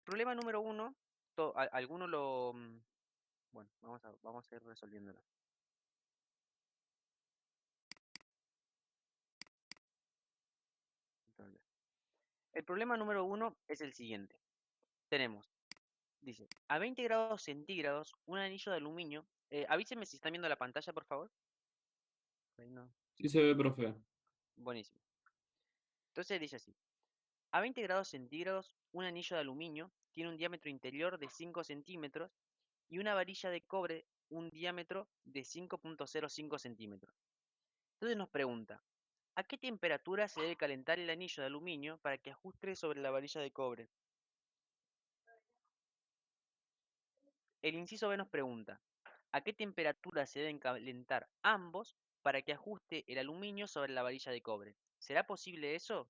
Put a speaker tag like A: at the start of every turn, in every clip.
A: Problema número uno, alguno lo... bueno, vamos a ir resolviéndolo. Entonces, el problema número uno es el siguiente. Tenemos, dice, a 20 grados centígrados, un anillo de aluminio. Avíseme si están viendo la pantalla, por favor. Ahí no.
B: Sí se ve, profe.
A: Buenísimo. Entonces dice así. A 20 grados centígrados, un anillo de aluminio tiene un diámetro interior de 5 centímetros y una varilla de cobre un diámetro de 5,05 centímetros. Entonces nos pregunta, ¿a qué temperatura se debe calentar el anillo de aluminio para que ajuste sobre la varilla de cobre? El inciso B nos pregunta, ¿a qué temperatura se deben calentar ambos para que ajuste el aluminio sobre la varilla de cobre? ¿Será posible eso?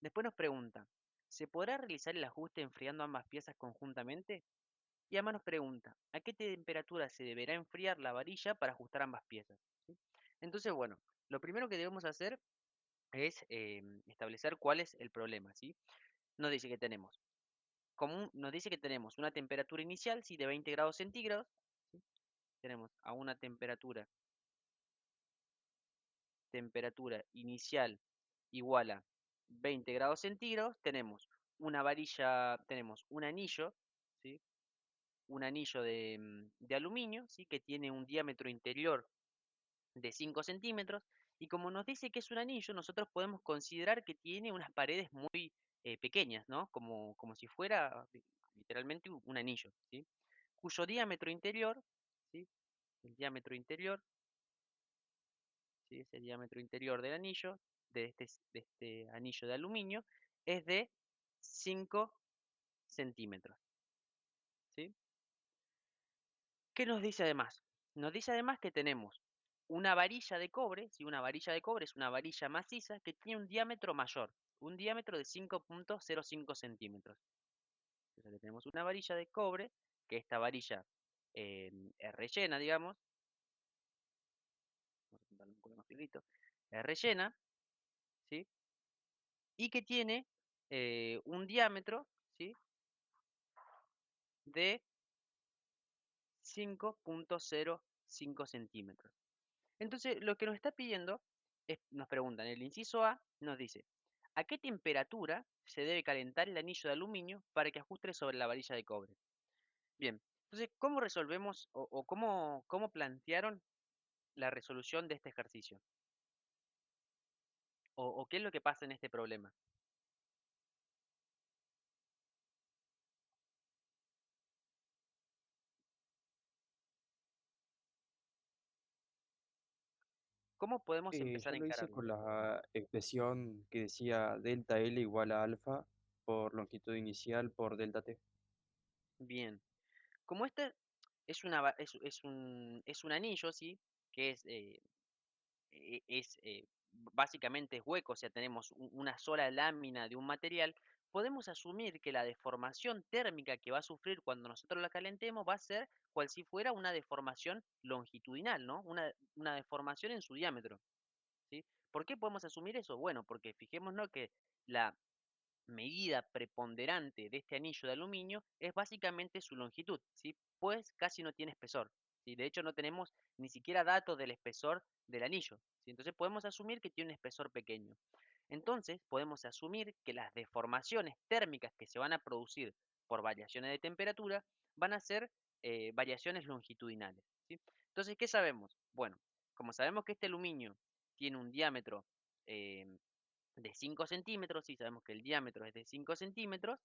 A: Después nos pregunta, ¿se podrá realizar el ajuste enfriando ambas piezas conjuntamente? Y además nos pregunta, ¿a qué temperatura se deberá enfriar la varilla para ajustar ambas piezas? ¿Sí? Entonces, bueno, lo primero que debemos hacer es establecer cuál es el problema, ¿sí? Nos dice que tenemos, nos dice que tenemos una temperatura inicial, ¿sí? De 20 grados centígrados, ¿sí? Tenemos a una temperatura inicial igual a 20 grados centígrados, tenemos una varilla, tenemos un anillo, ¿sí? Un anillo de aluminio, ¿sí? Que tiene un diámetro interior de 5 centímetros, y como nos dice que es un anillo, nosotros podemos considerar que tiene unas paredes muy pequeñas, ¿no? Como si fuera literalmente un anillo, ¿sí? Cuyo diámetro interior, ¿sí? El diámetro interior, ¿sí? Es el diámetro interior del anillo, de este anillo de aluminio, es de 5 centímetros, ¿sí? ¿Qué nos dice además? Nos dice además que tenemos una varilla de cobre, si una varilla de cobre es una varilla maciza que tiene un diámetro mayor, un diámetro de 5,05 centímetros. Entonces tenemos una varilla de cobre, que esta varilla es rellena, digamos, vamos a pintarlo un color más clarito, es rellena, ¿sí? Y que tiene un diámetro, ¿sí? De 5,05 centímetros. Entonces, lo que nos está pidiendo es, nos preguntan, el inciso A nos dice, ¿a qué temperatura se debe calentar el anillo de aluminio para que ajuste sobre la varilla de cobre? Bien, entonces, ¿cómo resolvemos o cómo plantearon la resolución de este ejercicio? ¿O qué es lo que pasa en este problema? ¿Cómo podemos empezar
B: Yo
A: a
B: lo hice
A: encararlo?
B: con la expresión que decía delta L igual a alfa por longitud inicial por delta T.
A: Bien, como este es un anillo, ¿sí? Que básicamente es hueco, o sea, tenemos una sola lámina de un material, podemos asumir que la deformación térmica que va a sufrir cuando nosotros la calentemos va a ser cual si fuera una deformación longitudinal, ¿no? Una deformación en su diámetro, ¿sí? ¿Por qué podemos asumir eso? Bueno, porque fijémonos que la medida preponderante de este anillo de aluminio es básicamente su longitud, ¿sí? Pues casi no tiene espesor, ¿sí? De hecho, no tenemos ni siquiera datos del espesor del anillo, ¿sí? Entonces podemos asumir que tiene un espesor pequeño. Entonces podemos asumir que las deformaciones térmicas que se van a producir por variaciones de temperatura van a ser variaciones longitudinales, ¿sí? Entonces, ¿qué sabemos? Bueno, como sabemos que este aluminio tiene un diámetro eh, de 5 centímetros, y sabemos que el diámetro es de 5 centímetros,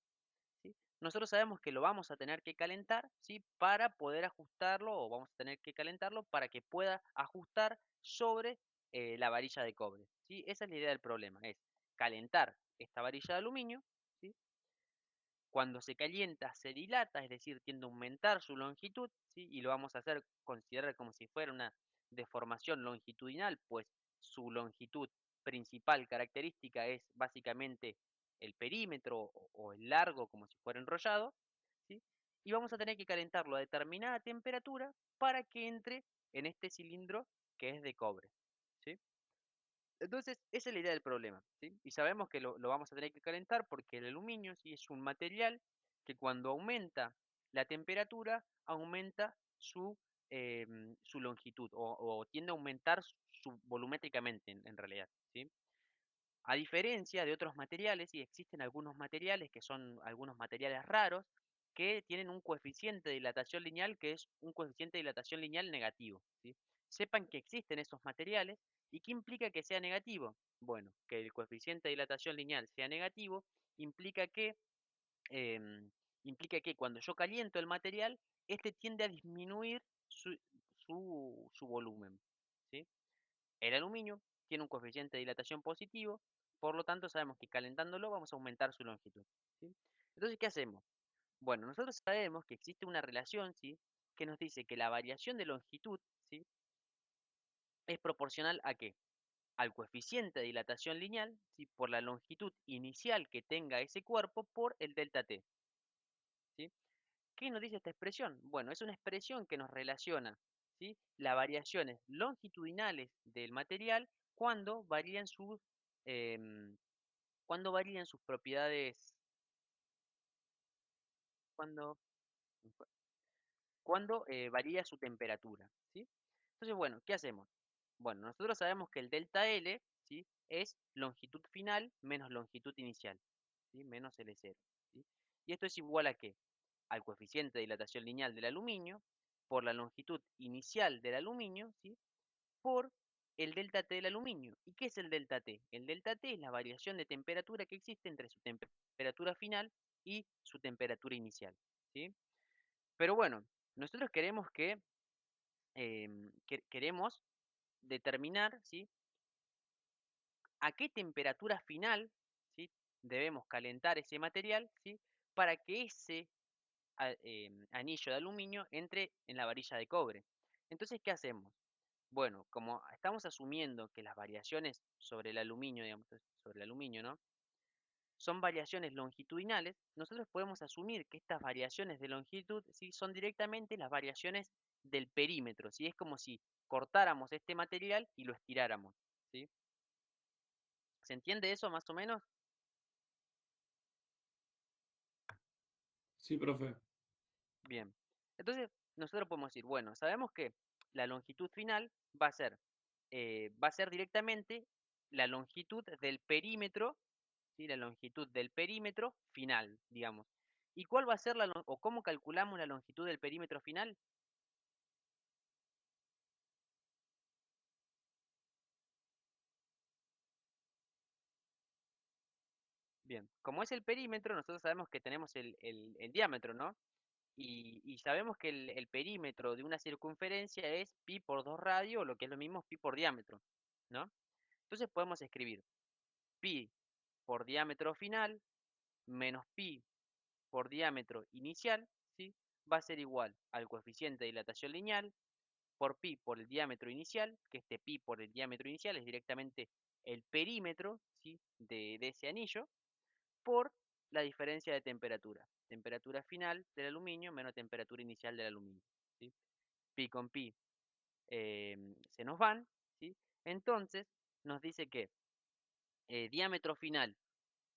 A: ¿sí? Nosotros sabemos que lo vamos a tener que calentar, ¿sí? Para poder ajustarlo, o vamos a tener que calentarlo para que pueda ajustar sobre la varilla de cobre, ¿sí? Esa es la idea del problema, es calentar esta varilla de aluminio, ¿sí? Cuando se calienta se dilata, es decir, tiende a aumentar su longitud, ¿sí? Y lo vamos a hacer considerar como si fuera una deformación longitudinal, pues su longitud principal característica es básicamente el perímetro o el largo como si fuera enrollado, ¿sí? Y vamos a tener que calentarlo a determinada temperatura para que entre en este cilindro que es de cobre, ¿sí? Entonces, esa es la idea del problema, ¿sí? Y sabemos que lo vamos a tener que calentar porque el aluminio, sí, es un material que cuando aumenta la temperatura, aumenta su longitud o tiende a aumentar su volumétricamente en realidad, ¿sí? A diferencia de otros materiales, y existen algunos materiales que son algunos materiales raros, que tienen un coeficiente de dilatación lineal que es un coeficiente de dilatación lineal negativo, ¿sí? Sepan que existen esos materiales y ¿qué implica que sea negativo? Bueno, que el coeficiente de dilatación lineal sea negativo implica que, em, implica que cuando yo caliento el material, este tiende a disminuir su volumen, ¿sí? El aluminio tiene un coeficiente de dilatación positivo, por lo tanto sabemos que calentándolo vamos a aumentar su longitud, ¿sí? Entonces, ¿qué hacemos? Bueno, nosotros sabemos que existe una relación, ¿sí? Que nos dice que la variación de longitud, ¿sí? Es proporcional ¿a qué? Al coeficiente de dilatación lineal, ¿sí? Por la longitud inicial que tenga ese cuerpo por el delta T, ¿sí? ¿Qué nos dice esta expresión? Bueno, es una expresión que nos relaciona, ¿sí? Las variaciones longitudinales del material cuando varían em, cuando varían sus propiedades, cuando, cuando varía su temperatura, ¿sí? Entonces, bueno, ¿qué hacemos? Bueno, nosotros sabemos que el delta L, ¿sí? Es longitud final menos longitud inicial, ¿sí? Menos L0, ¿sí? ¿Y esto es igual a qué? Al coeficiente de dilatación lineal del aluminio por la longitud inicial del aluminio, ¿sí? Por el delta T del aluminio. ¿Y qué es el delta T? El delta T es la variación de temperatura que existe entre su temperatura final y su temperatura inicial, ¿sí? Pero bueno, nosotros queremos queremos determinar, ¿sí? A qué temperatura final, ¿sí? Debemos calentar ese material, ¿sí? Para que ese anillo de aluminio entre en la varilla de cobre. Entonces, ¿qué hacemos? Bueno, como estamos asumiendo que las variaciones sobre el aluminio, digamos, sobre el aluminio, ¿no? Son variaciones longitudinales, nosotros podemos asumir que estas variaciones de longitud, ¿sí? Son directamente las variaciones del perímetro, ¿sí? Es como si cortáramos este material y lo estiráramos, ¿sí? ¿Se entiende eso más o menos?
C: Sí, profe.
A: Bien. Entonces, nosotros podemos decir, bueno, sabemos que la longitud final va a ser directamente la longitud del perímetro, ¿sí? La longitud del perímetro final, digamos. ¿Y cuál va a ser o cómo calculamos la longitud del perímetro final? Bien, como es el perímetro, nosotros sabemos que tenemos el diámetro, ¿no? Y sabemos que el perímetro de una circunferencia es pi por 2 radio, o lo que es lo mismo pi por diámetro, ¿no? Entonces podemos escribir pi por diámetro final menos pi por diámetro inicial, ¿sí? Va a ser igual al coeficiente de dilatación lineal por pi por el diámetro inicial, que este pi por el diámetro inicial es directamente el perímetro, ¿sí? de ese anillo, por la diferencia de temperatura. Temperatura final del aluminio menos temperatura inicial del aluminio, ¿sí? Pi con pi se nos van, ¿sí? Entonces nos dice que diámetro final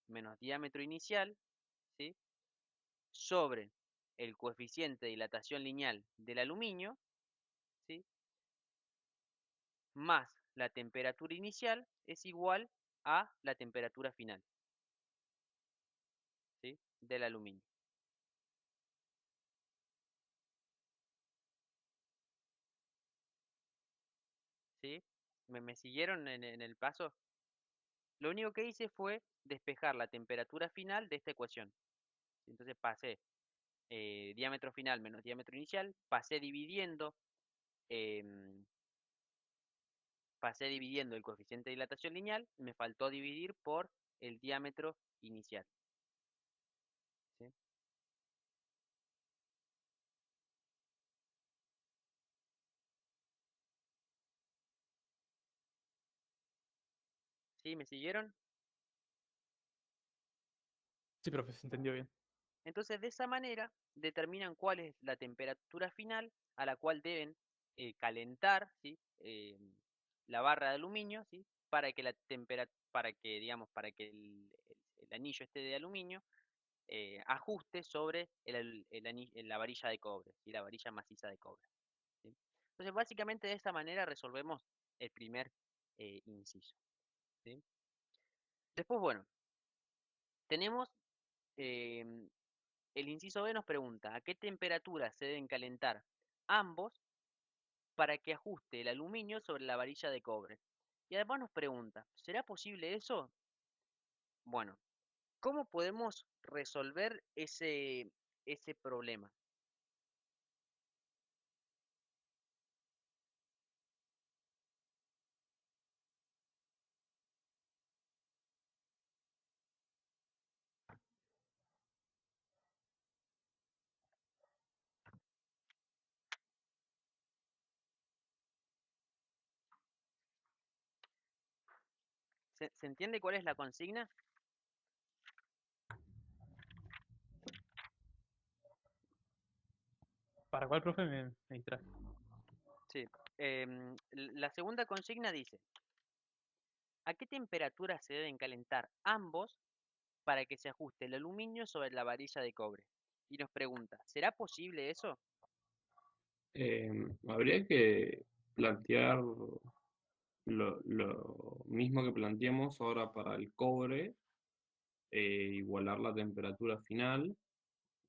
A: menos diámetro inicial, ¿sí? Sobre el coeficiente de dilatación lineal del aluminio, ¿sí? Más la temperatura inicial es igual a la temperatura final, ¿sí? Del aluminio, ¿sí? ¿Me siguieron en el paso? Lo único que hice fue despejar la temperatura final de esta ecuación. Entonces pasé diámetro final menos diámetro inicial, em, pasé dividiendo el coeficiente de dilatación lineal, me faltó dividir por el diámetro inicial, ¿sí? ¿Sí? ¿Me siguieron?
C: Sí, profe, se entendió bien.
A: Entonces, de esa manera determinan cuál es la temperatura final a la cual deben calentar, ¿sí? La barra de aluminio, ¿sí? Para que digamos, para que el anillo este de aluminio ajuste sobre la varilla de cobre, ¿sí? La varilla maciza de cobre, ¿sí? Entonces, básicamente de esta manera resolvemos el primer inciso, ¿sí? Después, bueno, tenemos em, el inciso B nos pregunta, ¿a qué temperatura se deben calentar ambos para que ajuste el aluminio sobre la varilla de cobre? Y además nos pregunta, ¿será posible eso? Bueno, ¿cómo podemos resolver ese problema? ¿Se entiende cuál es la consigna?
C: ¿Para cuál, profe? Me distraje.
A: Sí. La segunda consigna dice, ¿a qué temperatura se deben calentar ambos para que se ajuste el aluminio sobre la varilla de cobre? Y nos pregunta, ¿será posible eso?
D: Eh, Habría que plantear lo mismo que planteamos ahora para el cobre, igualar la temperatura final,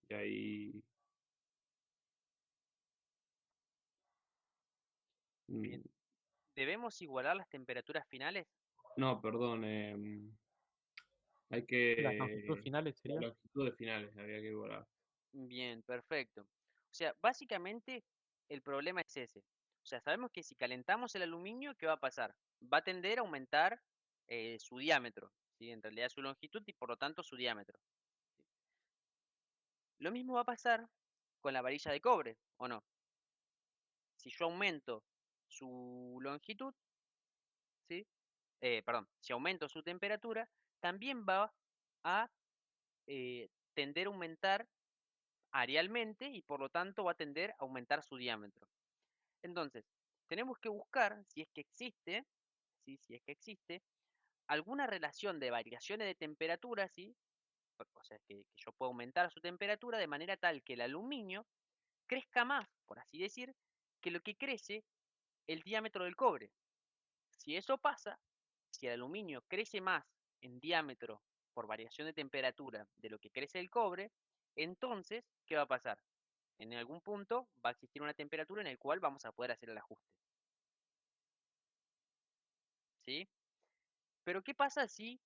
D: y ahí,
A: Bien,
D: mm,
A: ¿debemos igualar las temperaturas finales?
D: no, perdón, hay
C: Las longitudes
D: que,
C: finales
D: las
C: sería.
D: longitudes finales habría que igualar.
A: Bien, perfecto. O sea, básicamente el problema es ese. O sea, sabemos que si calentamos el aluminio, ¿qué va a pasar? Va a tender a aumentar su diámetro, ¿sí? En realidad su longitud y por lo tanto su diámetro. ¿Sí? Lo mismo va a pasar con la varilla de cobre, ¿o no? Si yo aumento su longitud, ¿sí? Perdón, si aumento su temperatura, también va a tender a aumentar arealmente y por lo tanto va a tender a aumentar su diámetro. Entonces, tenemos que buscar si es que existe, ¿sí? Si es que existe alguna relación de variaciones de temperatura, ¿sí? O sea, que yo pueda aumentar su temperatura de manera tal que el aluminio crezca más, por así decir, que lo que crece el diámetro del cobre. Si eso pasa, si el aluminio crece más en diámetro por variación de temperatura de lo que crece el cobre, entonces, ¿qué va a pasar? En algún punto va a existir una temperatura en la cual vamos a poder hacer el ajuste, ¿sí? Pero ¿qué pasa si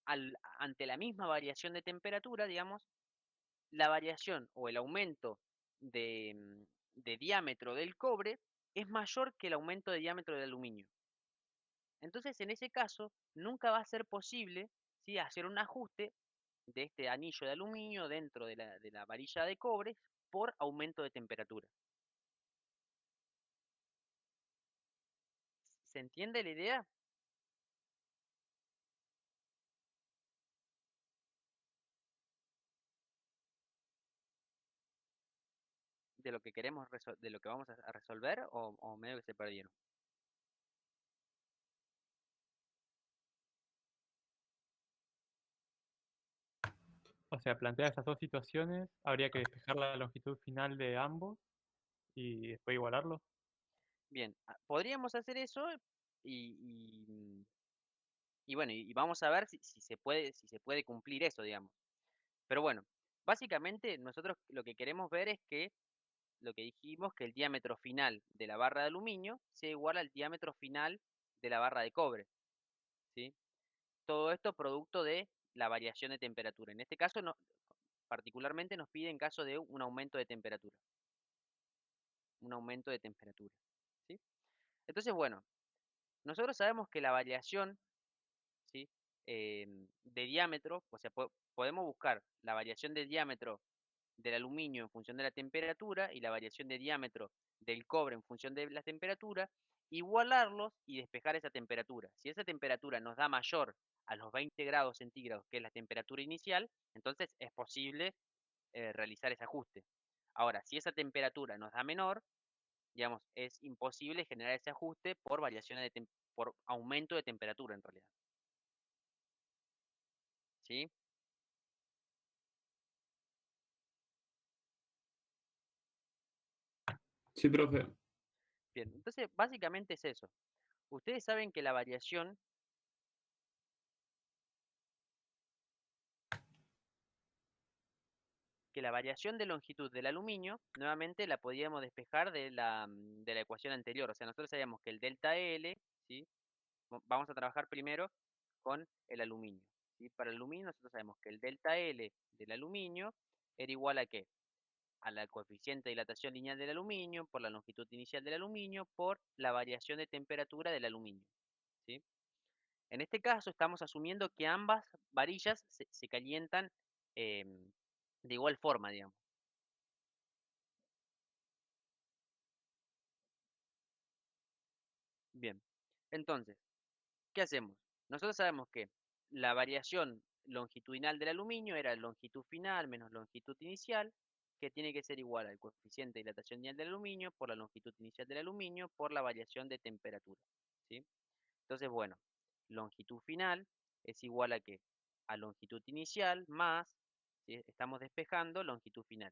A: ante la misma variación de temperatura, digamos, la variación o el aumento de diámetro del cobre es mayor que el aumento de diámetro del aluminio? Entonces, en ese caso, nunca va a ser posible, ¿sí? Hacer un ajuste de este anillo de aluminio dentro de la varilla de cobre por aumento de temperatura. ¿Se entiende la idea de lo que queremos, de lo que vamos a resolver o medio que se perdieron?
C: O sea, plantea esas dos situaciones, habría que despejar la longitud final de ambos y después igualarlo.
A: Bien, podríamos hacer eso y, y bueno, y vamos a ver si se puede cumplir eso, digamos. Pero bueno, básicamente nosotros lo que queremos ver es que lo que dijimos, que el diámetro final de la barra de aluminio sea igual al diámetro final de la barra de cobre, ¿sí? Todo esto producto de la variación de temperatura. En este caso, particularmente nos pide en caso de un aumento de temperatura, un aumento de temperatura, ¿sí? Entonces, bueno, nosotros sabemos que la variación, ¿sí? De diámetro, o sea, podemos buscar la variación de diámetro del aluminio en función de la temperatura y la variación de diámetro del cobre en función de la temperatura, igualarlos y despejar esa temperatura. Si esa temperatura nos da mayor a los 20 grados centígrados, que es la temperatura inicial, entonces es posible realizar ese ajuste. Ahora, si esa temperatura nos da menor, digamos, es imposible generar ese ajuste por variaciones por aumento de temperatura en realidad. ¿Sí?
D: Sí, profe.
A: Bien, entonces básicamente es eso. Ustedes saben que la variación de longitud del aluminio, nuevamente la podíamos despejar de la ecuación anterior. O sea, nosotros sabíamos que el delta L, ¿sí? Vamos a trabajar primero con el aluminio, ¿sí? Para el aluminio nosotros sabemos que el delta L del aluminio era igual a ¿qué? A la coeficiente de dilatación lineal del aluminio por la longitud inicial del aluminio por la variación de temperatura del aluminio, ¿sí? En este caso estamos asumiendo que ambas varillas se calientan de igual forma, digamos. Bien, entonces, ¿qué hacemos? Nosotros sabemos que la variación longitudinal del aluminio era longitud final menos longitud inicial, que tiene que ser igual al coeficiente de dilatación lineal del aluminio por la longitud inicial del aluminio por la variación de temperatura, ¿sí? Entonces, bueno, longitud final es igual a ¿qué? A longitud inicial más, ¿sí? Estamos despejando longitud final.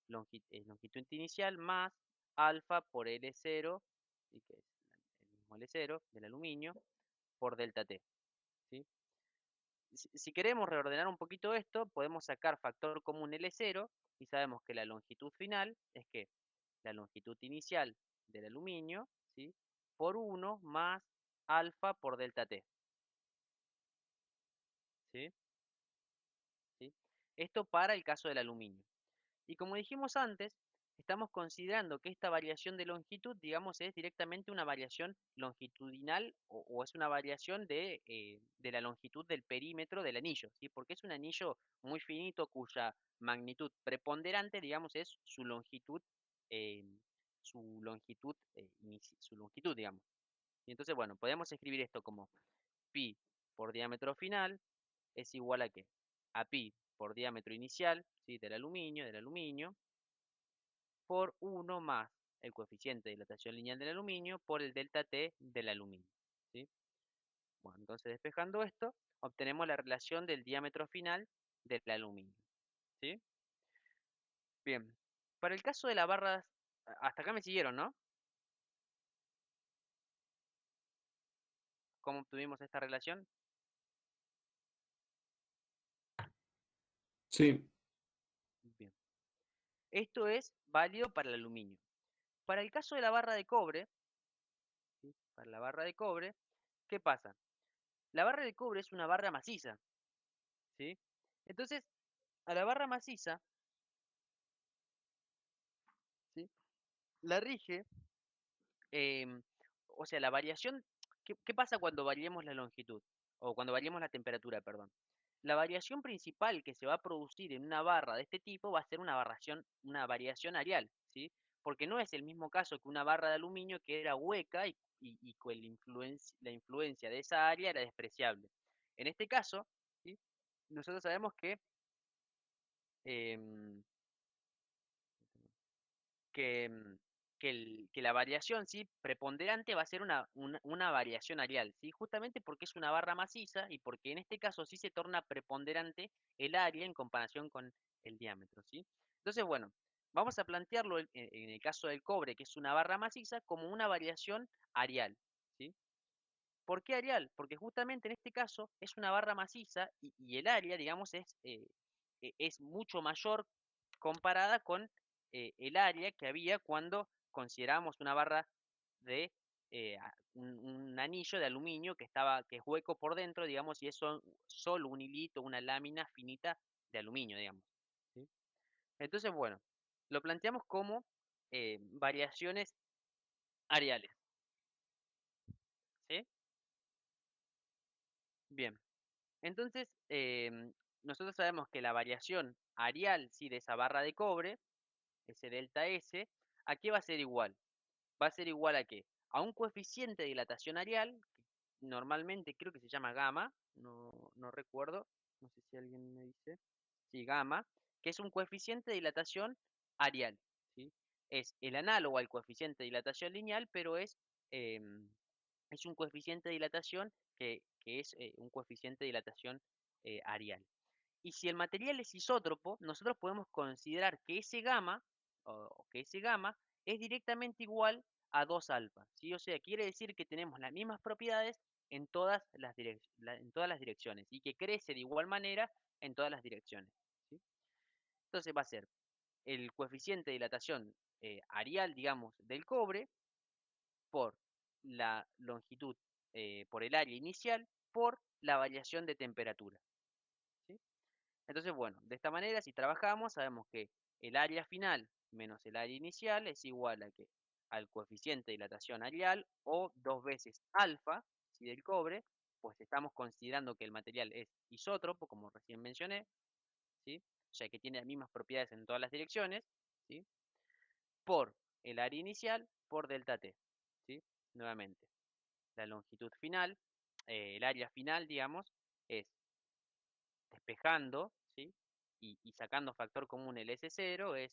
A: Longitud inicial más alfa por L0, ¿sí? Que es el mismo L0 del aluminio, por delta T, ¿sí? Si queremos reordenar un poquito esto, podemos sacar factor común L0 y sabemos que la longitud final es que la longitud inicial del aluminio, ¿sí? Por 1 más alfa por delta T, ¿sí? ¿Sí? Esto para el caso del aluminio. Y como dijimos antes, estamos considerando que esta variación de longitud, digamos, es directamente una variación longitudinal o es una variación de la longitud del perímetro del anillo, ¿sí? Porque es un anillo muy finito cuya magnitud preponderante, digamos, es eh, su longitud, digamos. Y entonces, bueno, podemos escribir esto como pi por diámetro final es igual a ¿qué? A pi por diámetro inicial, ¿sí? Del aluminio, por 1 más el coeficiente de dilatación lineal del aluminio por el delta T del aluminio, ¿sí? Bueno, entonces despejando esto, obtenemos la relación del diámetro final del aluminio, ¿sí? Bien, para el caso de las barras, hasta acá me siguieron, ¿no? ¿Cómo obtuvimos esta relación?
D: Sí.
A: Bien, esto es válido para el aluminio. Para el caso de la barra de cobre, ¿sí? Para la barra de cobre, ¿qué pasa? La barra de cobre es una barra maciza, ¿sí? Entonces, a la barra maciza, ¿sí? La rige, em, o sea, la variación, ¿qué pasa cuando variemos la longitud? O cuando variemos la temperatura, perdón. La variación principal que se va a producir en una barra de este tipo va a ser una variación areal, ¿sí? Porque no es el mismo caso que una barra de aluminio que era hueca y con la influencia de esa área era despreciable. En este caso, ¿sí? Nosotros sabemos em, que, mm, que la variación, ¿sí? Preponderante va a ser una variación areal, ¿sí? Justamente porque es una barra maciza y porque en este caso sí se torna preponderante el área en comparación con el diámetro, ¿sí? Entonces, bueno, vamos a plantearlo en el caso del cobre, que es una barra maciza, como una variación areal, ¿sí? ¿Por qué areal? Porque justamente en este caso es una barra maciza y el área, digamos, es mucho mayor comparada con el área que había cuando consideramos una barra de un anillo de aluminio que es hueco por dentro, digamos, y es solo un hilito, una lámina finita de aluminio, digamos, ¿sí? Entonces, bueno, lo planteamos como variaciones areales, ¿sí? Bien. Entonces, nosotros sabemos que la variación areal, ¿sí? De esa barra de cobre, ese delta S, ¿a qué va a ser igual? Va a ser igual a qué? A un coeficiente de dilatación areal, que normalmente creo que se llama gamma, no recuerdo, no sé si alguien me dice, sí, gamma, que es un coeficiente de dilatación areal, ¿sí? Es el análogo al coeficiente de dilatación lineal, pero es un coeficiente de dilatación que es un coeficiente de dilatación areal. Y si el material es isótropo, nosotros podemos considerar que ese gamma, o que ese gamma es directamente igual a 2 alfa, ¿sí? O sea, quiere decir que tenemos las mismas propiedades en todas en todas las direcciones y que crece de igual manera en todas las direcciones, ¿sí? Entonces va a ser el coeficiente de dilatación areal, digamos, del cobre por la longitud, por el área inicial, por la variación de temperatura, ¿sí? Entonces, bueno, de esta manera, si trabajamos, sabemos que el área final menos el área inicial es igual a que al coeficiente de dilatación areal o 2 veces alfa, ¿sí? Del cobre, pues estamos considerando que el material es isótropo, como recién mencioné, ¿sí? O sea que tiene las mismas propiedades en todas las direcciones, ¿sí? Por el área inicial por delta T, ¿sí? Nuevamente, la longitud final, el área final, digamos, es despejando, ¿sí? Y sacando factor común el S0, es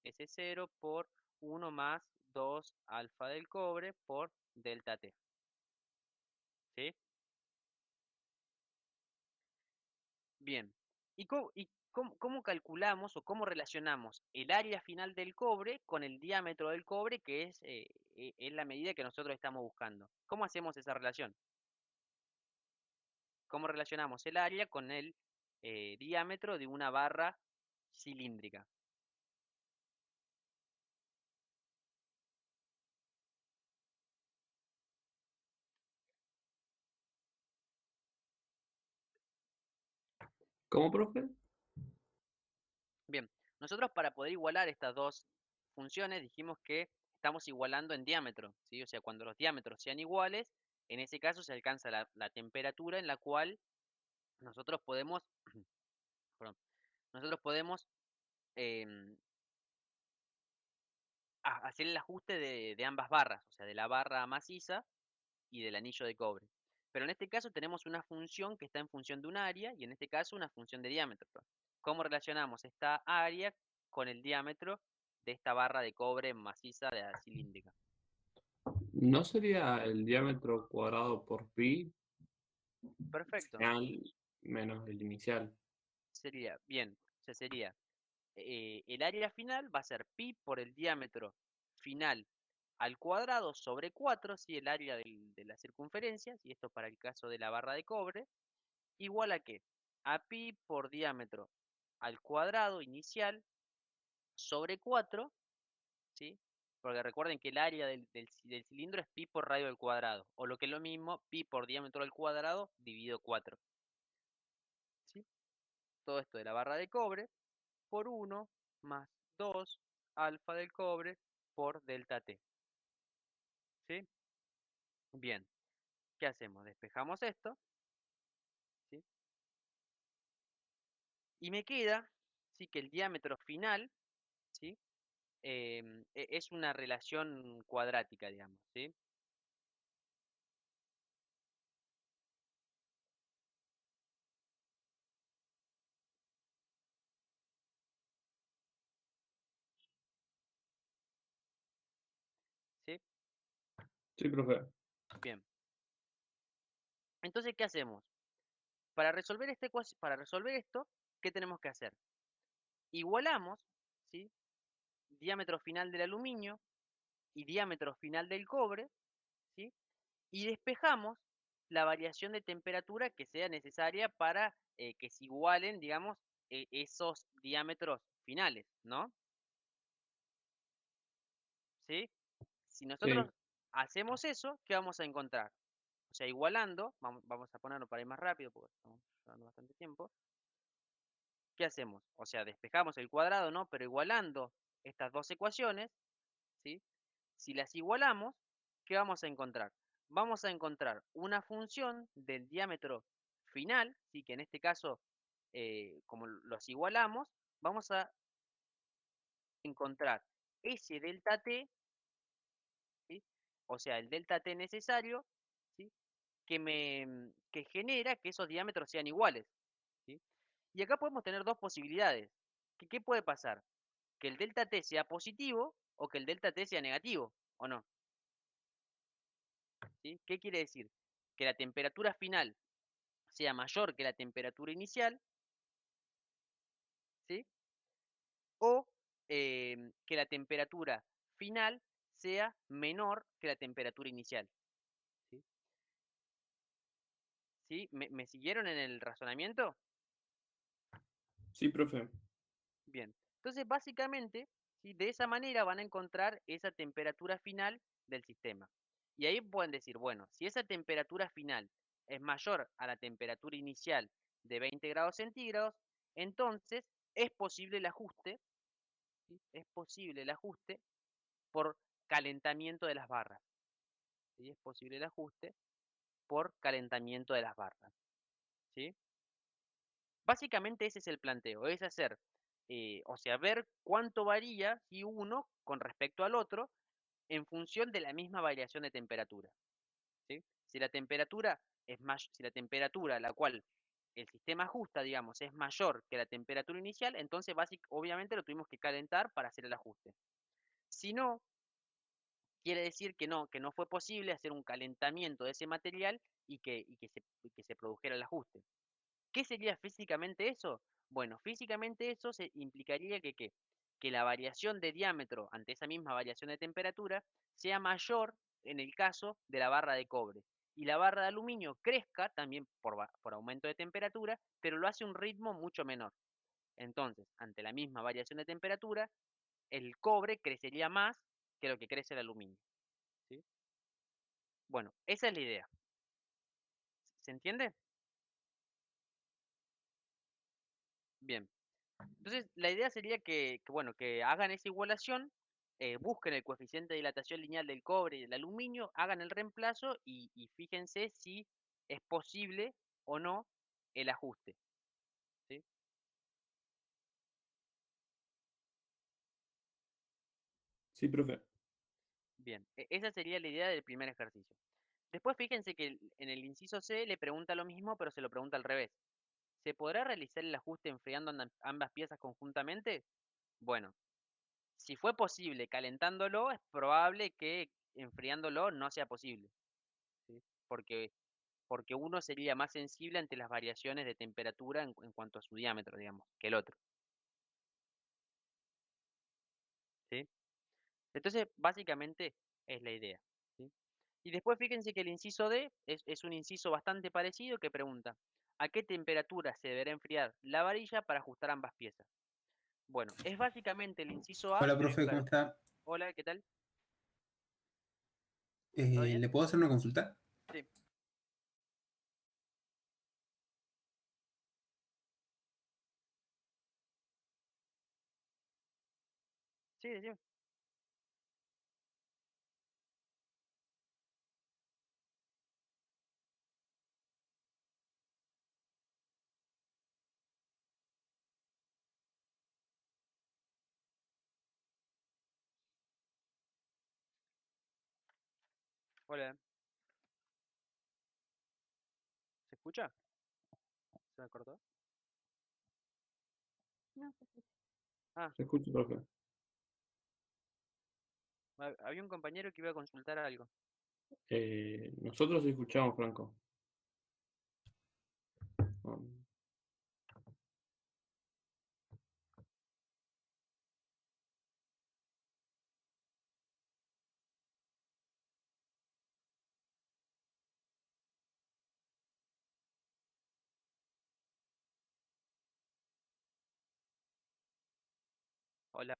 A: S0 por 1 más 2 alfa del cobre por delta T, ¿sí? Bien. ¿Cómo calculamos o cómo relacionamos el área final del cobre con el diámetro del cobre, que es la medida que nosotros estamos buscando? ¿Cómo hacemos esa relación? ¿Cómo relacionamos el área con el diámetro de una barra cilíndrica?
D: ¿Cómo, profe?
A: Bien, nosotros para poder igualar estas dos funciones dijimos que estamos igualando en diámetro, ¿sí? O sea, cuando los diámetros sean iguales, en ese caso se alcanza la temperatura en la cual nosotros podemos, perdón, nosotros podemos em, hacer el ajuste de ambas barras, o sea, de la barra maciza y del anillo de cobre. Pero en este caso tenemos una función que está en función de un área y en este caso una función de diámetro. ¿Cómo relacionamos esta área con el diámetro de esta barra de cobre maciza de la cilíndrica?
D: ¿No sería el diámetro cuadrado por pi
A: Perfecto.
D: final menos el inicial?
A: Sería, bien, o sea, sería el área final va a ser pi por el diámetro final al cuadrado sobre 4, ¿sí? El área de la circunferencia, y esto para el caso de la barra de cobre, igual a qué? A pi por diámetro al cuadrado inicial sobre 4, ¿sí? Porque recuerden que el área del cilindro es pi por radio al cuadrado, o lo que es lo mismo, pi por diámetro al cuadrado dividido 4, ¿sí? Todo esto de la barra de cobre por 1 más 2 alfa del cobre por delta T, ¿sí? Bien, ¿qué hacemos? Despejamos esto, ¿sí? Y me queda, ¿sí? Que el diámetro final, ¿sí? Es una relación cuadrática, digamos, ¿sí? ¿Sí?
D: Sí, profe.
A: Bien. Entonces, ¿qué hacemos? Para resolver esto, ¿qué tenemos que hacer? Igualamos, ¿sí? Diámetro final del aluminio y diámetro final del cobre, ¿sí? Y despejamos la variación de temperatura que sea necesaria para que se igualen, digamos, esos diámetros finales, ¿no? ¿Sí? Si nosotros
D: Sí.
A: hacemos eso, ¿qué vamos a encontrar? O sea, igualando, vamos a ponerlo para ir más rápido porque estamos llevando bastante tiempo. ¿Qué hacemos? O sea, despejamos el cuadrado, ¿no? Pero igualando estas dos ecuaciones, ¿sí? Si las igualamos, ¿qué vamos a encontrar? Vamos a encontrar una función del diámetro final, ¿sí? Que en este caso, como los igualamos, vamos a encontrar ese delta t, ¿sí? O sea, el delta t necesario, ¿sí? Que genera que esos diámetros sean iguales, ¿sí? Y acá podemos tener dos posibilidades. ¿Qué puede pasar? Que el delta t sea positivo o que el delta t sea negativo, ¿o no? ¿Sí? ¿Qué quiere decir? Que la temperatura final sea mayor que la temperatura inicial, ¿sí? O que la temperatura final sea menor que la temperatura inicial. ¿Sí? ¿Sí? ¿Me siguieron en el razonamiento?
D: Sí, profe.
A: Bien. Entonces, básicamente, ¿sí? De esa manera van a encontrar esa temperatura final del sistema. Y ahí pueden decir, bueno, si esa temperatura final es mayor a la temperatura inicial de 20 grados centígrados, entonces es posible el ajuste, ¿sí? Es posible el ajuste por calentamiento de las barras. ¿Sí? Es posible el ajuste por calentamiento de las barras. ¿Sí? Básicamente ese es el planteo, es hacer, o sea, ver cuánto varía si uno con respecto al otro en función de la misma variación de temperatura. ¿Sí? Si la temperatura si la temperatura a la cual el sistema ajusta, digamos, es mayor que la temperatura inicial, entonces obviamente lo tuvimos que calentar para hacer el ajuste. Si no, quiere decir que no fue posible hacer un calentamiento de ese material y que se produjera el ajuste. ¿Qué sería físicamente eso? Bueno, físicamente eso implicaría que la variación de diámetro ante esa misma variación de temperatura sea mayor en el caso de la barra de cobre. Y la barra de aluminio crezca también por aumento de temperatura, pero lo hace a un ritmo mucho menor. Entonces, ante la misma variación de temperatura, el cobre crecería más que lo que crece el aluminio. ¿Sí? Bueno, esa es la idea. ¿Se entiende? Bien. Entonces, la idea sería bueno, que hagan esa igualación, busquen el coeficiente de dilatación lineal del cobre y del aluminio, hagan el reemplazo y fíjense si es posible o no el ajuste. ¿Sí?
D: Sí, profe.
A: Bien, esa sería la idea del primer ejercicio. Después fíjense que en el inciso C le pregunta lo mismo, pero se lo pregunta al revés. ¿Se podrá realizar el ajuste enfriando ambas piezas conjuntamente? Bueno, si fue posible calentándolo, es probable que enfriándolo no sea posible. ¿Sí? Porque uno sería más sensible ante las variaciones de temperatura en cuanto a su diámetro, digamos, que el otro. ¿Sí? Entonces, básicamente es la idea. ¿Sí? Y después fíjense que el inciso D es un inciso bastante parecido que pregunta, ¿a qué temperatura se deberá enfriar la varilla para ajustar ambas piezas? Bueno, es básicamente el inciso A,
E: Hola,
A: pero
E: profe, ¿cómo
A: claro.
E: está?
A: Hola, ¿qué tal? ¿Todo bien?
E: ¿Le puedo hacer una consulta?
A: Sí, sí, decime. Hola, ¿se escucha? ¿Se me cortó? Ah,
D: Se escucha, profe.
A: había un compañero que iba a consultar algo.
D: Nosotros escuchamos, Franco. Um,
A: Hola.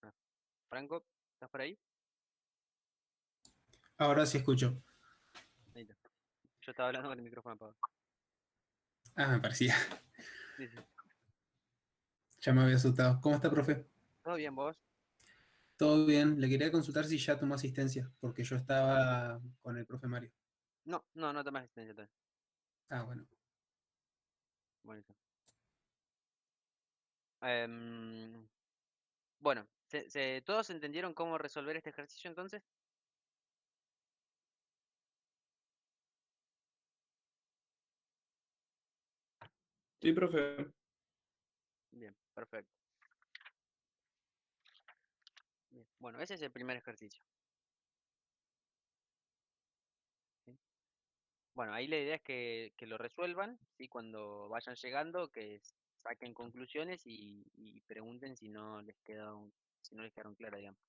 A: Ah, Franco, ¿estás por ahí?
E: Ahora sí escucho.
A: Ahí está. Yo estaba hablando con el micrófono apagado.
E: Ah, me parecía.
A: Sí, sí.
E: Ya me había asustado. ¿Cómo está, profe?
A: ¿Todo bien vos?
E: Todo bien. Le quería consultar si ya tomó asistencia, porque yo estaba con el profe Mario.
A: No, no, no tomas asistencia todavía.
E: Ah, bueno.
A: Buenísimo. Bueno, ¿todos entendieron cómo resolver este ejercicio entonces?
D: Sí, profe.
A: Bien, perfecto. Bien. Bueno, ese es el primer ejercicio. ¿Sí? Bueno, ahí la idea es que lo resuelvan, ¿sí? Cuando vayan llegando, que saquen conclusiones y pregunten si no les si no les quedaron claras, digamos.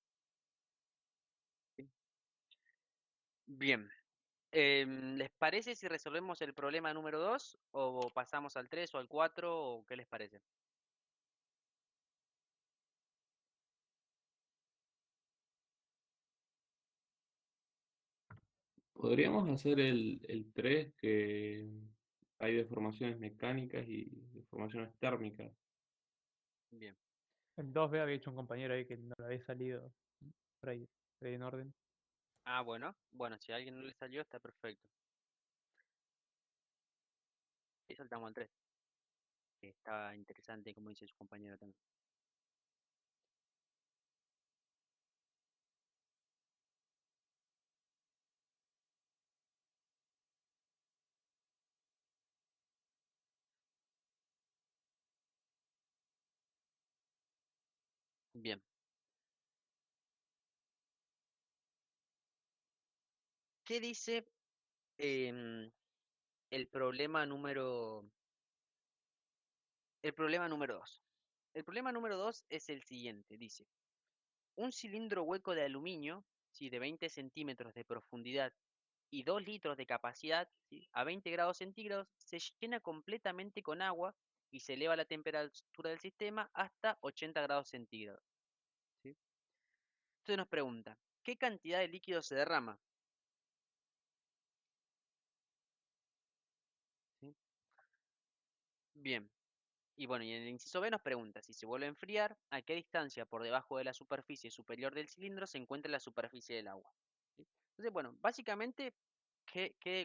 A: ¿Sí? Bien. ¿Les parece si resolvemos el problema número 2 o pasamos al 3 o al 4 o qué les parece?
D: Podríamos hacer el 3 que hay deformaciones mecánicas y deformaciones térmicas.
A: Bien.
C: En 2B había hecho un compañero ahí que no le había salido por ahí en orden.
A: Ah, bueno. Bueno, si a alguien no le salió, está perfecto. Y saltamos al 3, que está interesante, como dice su compañero también. Bien. ¿Qué dice em, el problema número el problema número 2? El problema número 2 es el siguiente, dice, un cilindro hueco de aluminio, ¿sí? De 20 centímetros de profundidad y 2 litros de capacidad, ¿sí? A 20 grados centígrados, se llena completamente con agua y se eleva la temperatura del sistema hasta 80 grados centígrados, ¿sí? Entonces nos pregunta, ¿qué cantidad de líquido se derrama? ¿Sí? Bien. Y bueno, y en el inciso B nos pregunta, si se vuelve a enfriar, ¿a qué distancia por debajo de la superficie superior del cilindro se encuentra la superficie del agua? ¿Sí? Entonces, bueno, básicamente,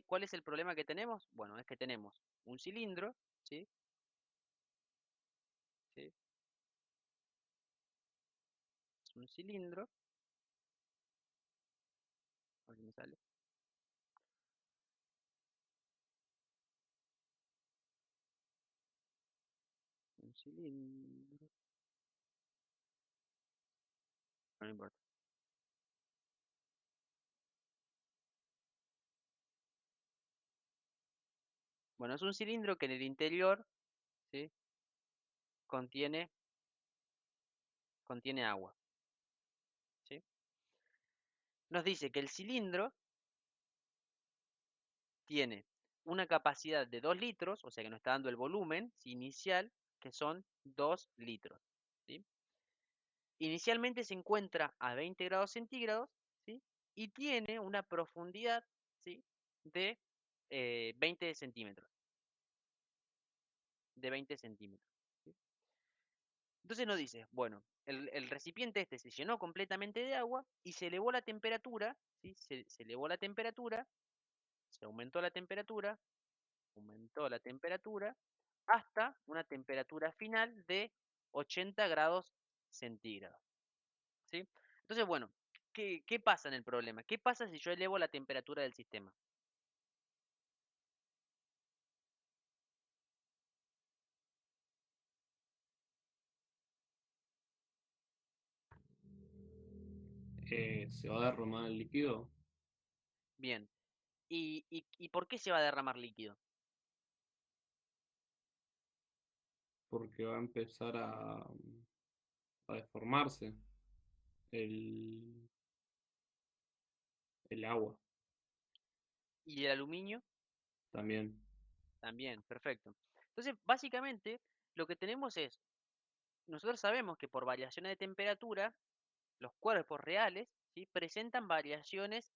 A: ¿cuál es el problema que tenemos? Bueno, es que tenemos un cilindro, ¿sí? ¿Sí? Es un cilindro, a ver si me sale, un cilindro, no importa. Bueno, es un cilindro que en el interior, ¿sí? Contiene, contiene agua, ¿sí? Nos dice que el cilindro tiene una capacidad de 2 litros, o sea que nos está dando el volumen, ¿sí? Inicial, que son 2 litros, ¿sí? Inicialmente se encuentra a 20 grados centígrados, ¿sí? Y tiene una profundidad, ¿sí? De 20 centímetros, de 20 centímetros, ¿sí? Entonces nos dice, bueno, el recipiente este se llenó completamente de agua y se elevó la temperatura, ¿sí? Se elevó la temperatura, se aumentó la temperatura hasta una temperatura final de 80 grados centígrados, ¿sí? Entonces, bueno, ¿qué pasa en el problema? ¿Qué pasa si yo elevo la temperatura del sistema?
D: Se va a derramar el líquido
A: Bien. ¿Y por qué se va a derramar líquido?
D: porque va a empezar a deformarse el, el agua
A: ¿Y el aluminio?
D: también.
A: También, perfecto. Entonces, básicamente, lo que tenemos es, nosotros sabemos que por variaciones de temperatura, los cuerpos reales, ¿sí? Presentan variaciones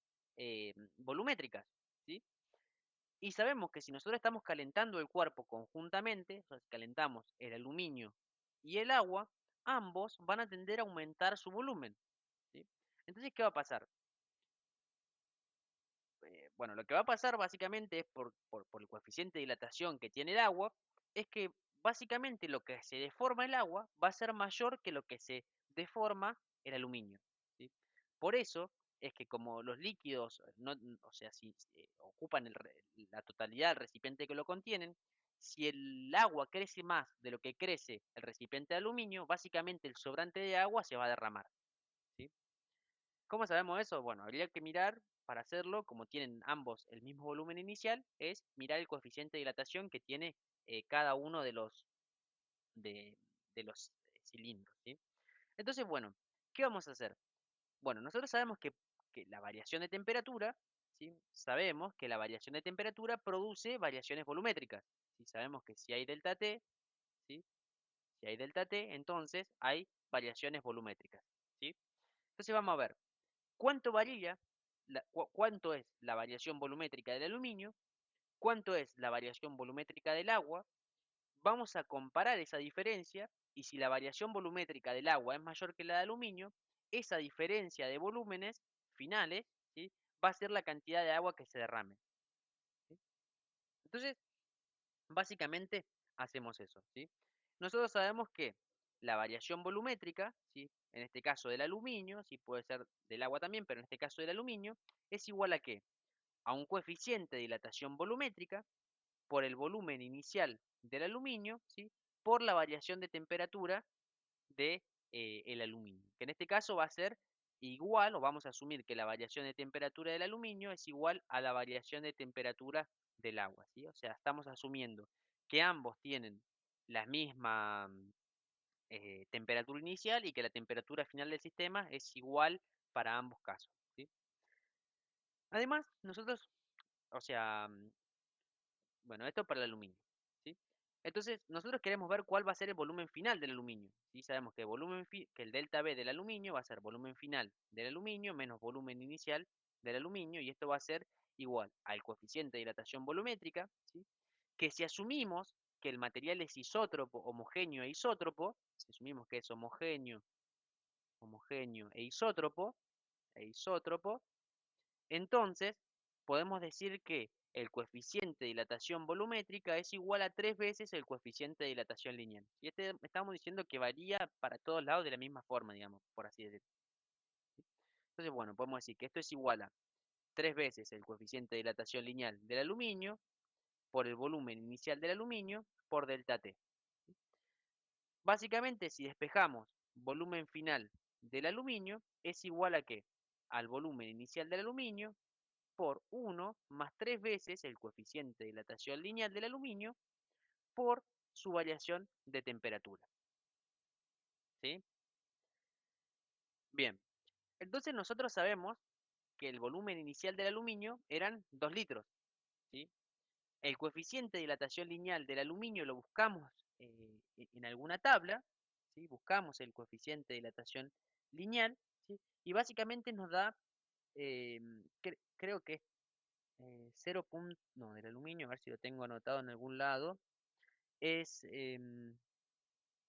A: volumétricas, ¿sí? Y sabemos que si nosotros estamos calentando el cuerpo conjuntamente, o sea, si calentamos el aluminio y el agua, ambos van a tender a aumentar su volumen, ¿sí? Entonces, ¿qué va a pasar? Bueno, lo que va a pasar básicamente es por el coeficiente de dilatación que tiene el agua, es que básicamente lo que se deforma el agua va a ser mayor que lo que se deforma el aluminio, ¿sí? Por eso es que como los líquidos, no, o sea, si ocupan la totalidad del recipiente que lo contienen, si el agua crece más de lo que crece el recipiente de aluminio, básicamente el sobrante de agua se va a derramar, ¿sí? ¿Cómo sabemos eso? Bueno, habría que mirar para hacerlo, como tienen ambos el mismo volumen inicial, es mirar el coeficiente de dilatación que tiene cada uno de, de los cilindros, ¿sí? Entonces, bueno, ¿qué vamos a hacer? Bueno, nosotros sabemos que la variación de temperatura, ¿sí? Sabemos que la variación de temperatura produce variaciones volumétricas, ¿sí? Sabemos que si hay delta T, ¿sí? Si hay delta T, entonces hay variaciones volumétricas, ¿sí? Entonces vamos a ver. ¿Cuánto varía? ¿Cuánto es la variación volumétrica del aluminio? ¿Cuánto es la variación volumétrica del agua? Vamos a comparar esa diferencia y si la variación volumétrica del agua es mayor que la del aluminio, esa diferencia de volúmenes finales, ¿sí? Va a ser la cantidad de agua que se derrame, ¿sí? Entonces, básicamente hacemos eso, ¿sí? Nosotros sabemos que la variación volumétrica, ¿sí? En este caso del aluminio, sí puede ser del agua también, pero en este caso del aluminio, es igual a ¿qué? A un coeficiente de dilatación volumétrica por el volumen inicial del aluminio, ¿sí? Por la variación de temperatura de el aluminio, que en este caso va a ser igual, o vamos a asumir que la variación de temperatura del aluminio es igual a la variación de temperatura del agua, ¿sí? O sea, estamos asumiendo que ambos tienen la misma temperatura inicial y que la temperatura final del sistema es igual para ambos casos, ¿sí? Además, nosotros, o sea, bueno, esto para el aluminio, ¿sí? Entonces, nosotros queremos ver cuál va a ser el volumen final del aluminio, ¿sí? Sabemos que, que el delta B del aluminio va a ser volumen final del aluminio menos volumen inicial del aluminio, y esto va a ser igual al coeficiente de dilatación volumétrica, ¿sí? Que si asumimos que el material es isótropo, homogéneo e isótropo, si asumimos que es homogéneo, homogéneo e isótropo, entonces, podemos decir que el coeficiente de dilatación volumétrica es igual a 3 veces el coeficiente de dilatación lineal. Y estamos diciendo que varía para todos lados de la misma forma, digamos, por así decirlo. Entonces, bueno, podemos decir que esto es igual a 3 veces el coeficiente de dilatación lineal del aluminio por el volumen inicial del aluminio por delta T. Básicamente, si despejamos volumen final del aluminio, es igual a ¿qué? Al volumen inicial del aluminio por 1 más 3 veces el coeficiente de dilatación lineal del aluminio por su variación de temperatura, ¿sí? Bien, entonces nosotros sabemos que el volumen inicial del aluminio eran 2 litros, ¿sí? El coeficiente de dilatación lineal del aluminio lo buscamos en alguna tabla, ¿sí? Buscamos el coeficiente de dilatación lineal, ¿sí? Y básicamente nos da, creo que es 0. No, del aluminio, a ver si lo tengo anotado en algún lado, es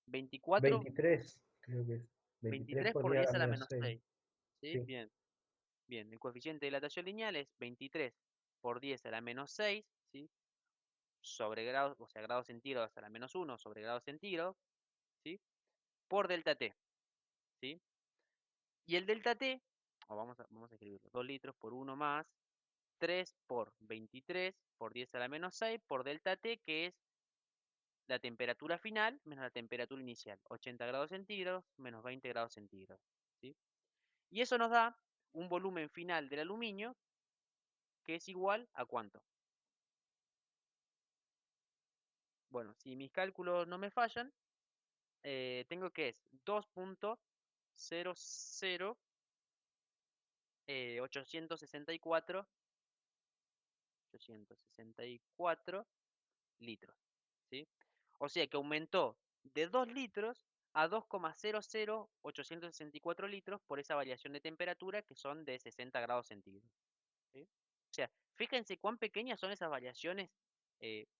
A: 24,
F: 23, creo que es. 23
A: 23
F: por
A: por
F: 10 a
A: 10
F: la
A: a la
F: menos
A: menos
F: 6.
A: 6, ¿sí?
F: Sí.
A: Bien, bien. El coeficiente de dilatación lineal es 23 por 10 a la menos 6, ¿sí? Sobre grados, o sea, grados centígrados a la menos 1 sobre grados centígrados, ¿sí? Por delta T, ¿sí? Y el delta T, o vamos a escribirlo, 2 litros por 1 más 3 por 23 por 10 a la menos 6 por delta T, que es la temperatura final menos la temperatura inicial, 80 grados centígrados menos 20 grados centígrados, ¿sí? Y eso nos da un volumen final del aluminio que es igual a ¿cuánto? Bueno, si mis cálculos no me fallan, tengo que es 2.00864 litros, ¿sí? O sea que aumentó de 2 litros a 2,00864 litros por esa variación de temperatura que son de 60 grados centígrados, ¿sí? O sea, fíjense cuán pequeñas son esas variaciones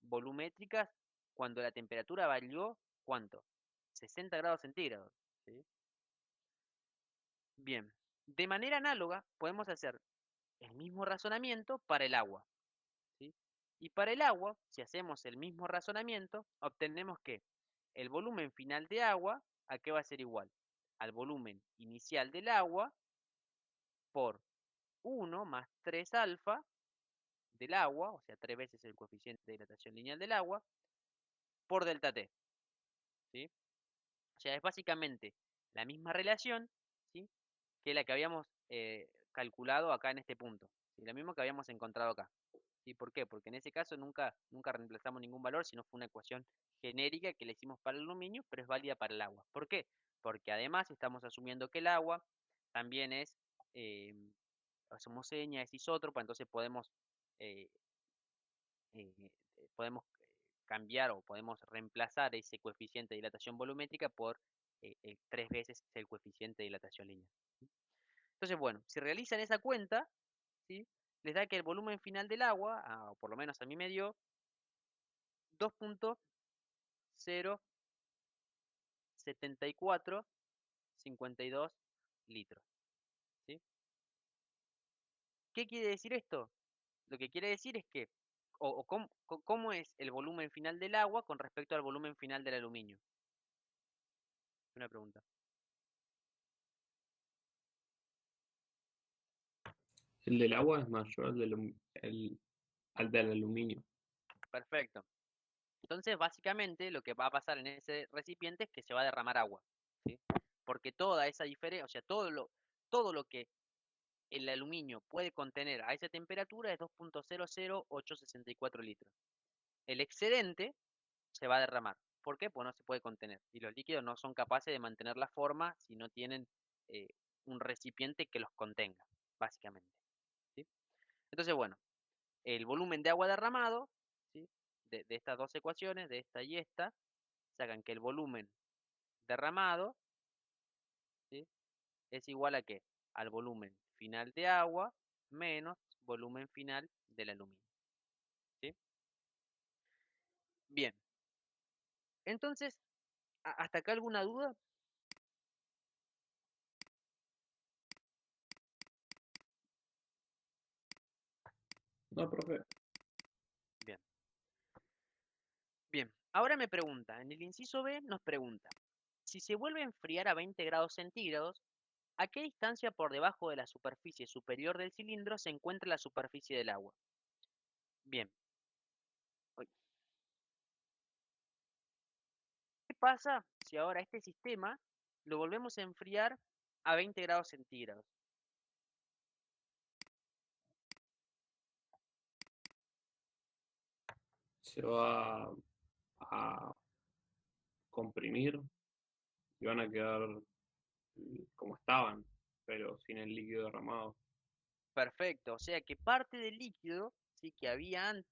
A: volumétricas cuando la temperatura varió, ¿cuánto? 60 grados centígrados, ¿sí? Bien, De manera análoga, podemos hacer el mismo razonamiento para el agua, ¿sí? Y para el agua, si hacemos el mismo razonamiento, obtenemos que el volumen final de agua, ¿a qué va a ser igual? Al volumen inicial del agua por 1 más 3 alfa del agua, o sea, 3 veces el coeficiente de dilatación lineal del agua, por delta T, ¿sí? O sea, es básicamente la misma relación, ¿sí? Que la que habíamos calculado acá en este punto, ¿sí? La misma que habíamos encontrado acá. ¿Sí? ¿Por qué? Porque en ese caso nunca reemplazamos ningún valor, sino fue una ecuación genérica que le hicimos para el aluminio, pero es válida para el agua. ¿Por qué? Porque además estamos asumiendo que el agua también eh, es homogénea, es isótropa, entonces eh, podemos cambiar o podemos reemplazar ese coeficiente de dilatación volumétrica por 3 veces el coeficiente de dilatación lineal. Entonces, bueno, si realizan esa cuenta, ¿sí? Les da que el volumen final del agua, o por lo menos a mí me dio 2.07452 litros, ¿sí? ¿Qué quiere decir esto? Lo que quiere decir es que, o cómo es el volumen final del agua con respecto al volumen final del aluminio. Una pregunta.
D: El del agua es mayor al del aluminio.
A: Perfecto. Entonces, básicamente, lo que va a pasar en ese recipiente es que se va a derramar agua, ¿sí? Porque toda esa diferencia, o sea, todo lo que el aluminio puede contener a esa temperatura es 2.00864 litros. El excedente se va a derramar. ¿Por qué? Pues no se puede contener. Y los líquidos no son capaces de mantener la forma si no tienen eh, un recipiente que los contenga, básicamente, ¿sí? Entonces, bueno, el volumen de agua derramado, ¿sí? De estas dos ecuaciones, de esta y esta, sacan que el volumen derramado, ¿sí? Es igual a ¿qué? Al volumen final de agua menos volumen final del aluminio, ¿sí? Bien, entonces, ¿hasta acá alguna duda?
D: No, profe.
A: Bien, bien. Ahora me pregunta, en el inciso B nos pregunta, si se vuelve a enfriar a 20 grados centígrados, ¿a qué distancia por debajo de la superficie superior del cilindro se encuentra la superficie del agua? Bien, uy, ¿qué pasa si ahora este sistema lo volvemos a enfriar a 20 grados centígrados?
D: Se va a comprimir y van a quedar como estaban, pero sin el líquido derramado.
A: Perfecto, o sea que parte del líquido, ¿sí? que había,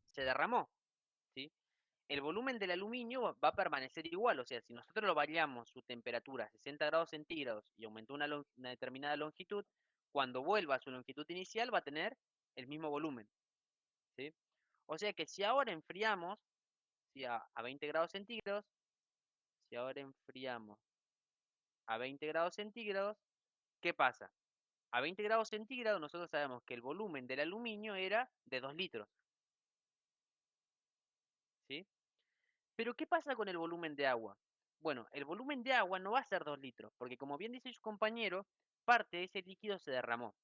A: se derramó, ¿sí? El volumen del aluminio va a permanecer igual, o sea, si nosotros lo variamos su temperatura a 60 grados centígrados y aumentó una determinada longitud, cuando vuelva a su longitud inicial va a tener el mismo volumen, ¿sí? O sea que si ahora enfriamos, ¿sí? a 20 grados centígrados, si ahora enfriamos a 20 grados centígrados, ¿qué pasa? A 20 grados centígrados nosotros sabemos que el volumen del aluminio era de 2 litros, ¿sí? Pero ¿qué pasa con el volumen de agua? Bueno, el volumen de agua no va a ser 2 litros, porque como bien dice su compañero, parte de ese líquido se derramó.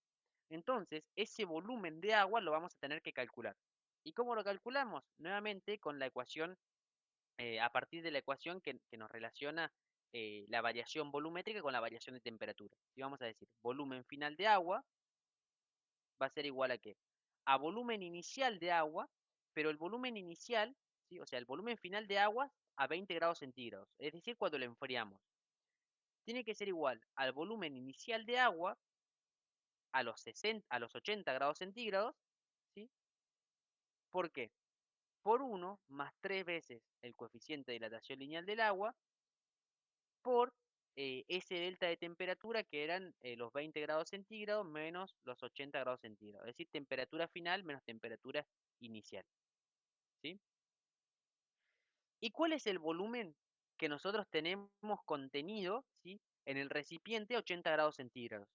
A: Entonces, ese volumen de agua lo vamos a tener que calcular. ¿Y cómo lo calculamos? Nuevamente con la ecuación, a partir de la ecuación que nos relaciona la variación volumétrica con la variación de temperatura. Y vamos a decir, volumen final de agua va a ser igual a qué? A volumen inicial de agua, pero el volumen inicial, ¿sí? O sea, el volumen final de agua a 20 grados centígrados, es decir, cuando lo enfriamos. Tiene que ser igual al volumen inicial de agua a los 80 grados centígrados, ¿sí? ¿Por qué? Por 1 más 3 veces el coeficiente de dilatación lineal del agua por ese delta de temperatura que eran los 20 grados centígrados menos los 80 grados centígrados. Es decir, temperatura final menos temperatura inicial, ¿sí? ¿Y cuál es el volumen que nosotros tenemos contenido, ¿sí? en el recipiente 80 grados centígrados.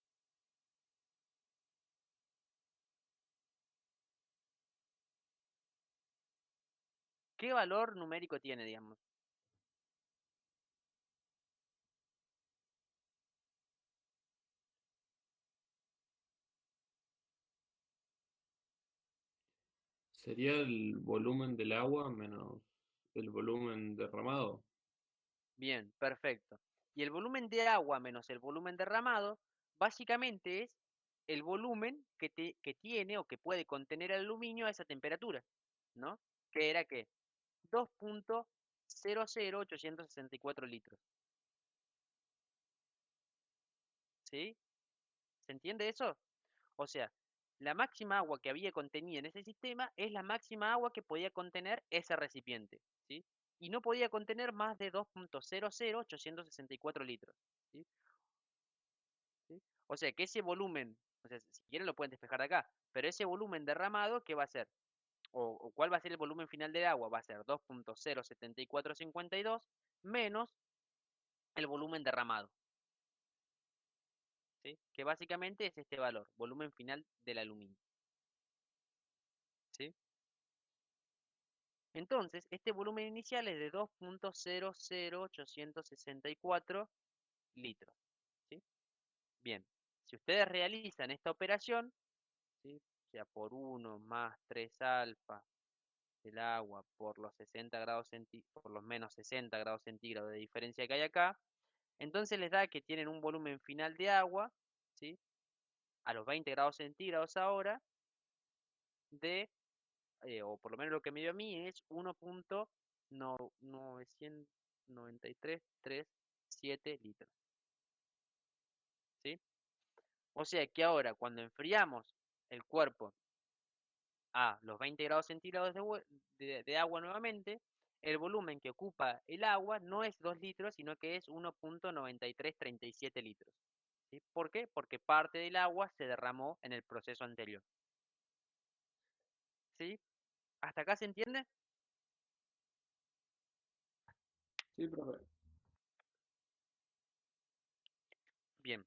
A: ¿Qué valor numérico tiene, digamos?
D: Sería el volumen del agua menos el volumen derramado.
A: Bien, perfecto. Y el volumen de agua menos el volumen derramado, básicamente es el volumen que tiene o que puede contener el aluminio a esa temperatura, ¿no? Que era que 2.00864 litros, ¿sí? ¿Se entiende eso? O sea, la máxima agua que había contenida en ese sistema es la máxima agua que podía contener ese recipiente, ¿sí? Y no podía contener más de 2.00864 litros, ¿sí? ¿Sí? O sea, que ese volumen, o sea, si quieren lo pueden despejar de acá, pero ese volumen derramado, ¿qué va a ser? O cuál va a ser el volumen final del agua, va a ser 2.07452 menos el volumen derramado, ¿sí? Que básicamente es este valor, volumen final del aluminio, ¿sí? Entonces, este volumen inicial es de 2.00864 litros, ¿sí? Bien, si ustedes realizan esta operación, ¿sí? O sea, por 1 más 3 alfa del agua por los 60 grados por los menos 60 grados centígrados de diferencia que hay acá, entonces les da que tienen un volumen final de agua, ¿sí? A los 20 grados centígrados ahora, de, o por lo menos lo que me dio a mí es 1.99337 litros, ¿sí? O sea que ahora cuando enfriamos el cuerpo a los 20 grados centígrados de agua nuevamente, el volumen que ocupa el agua no es 2 litros, sino que es 1.9337 litros. ¿Sí? ¿Por qué? Porque parte del agua se derramó en el proceso anterior. ¿Sí? ¿Hasta acá se entiende?
D: Sí, profe.
A: Bien.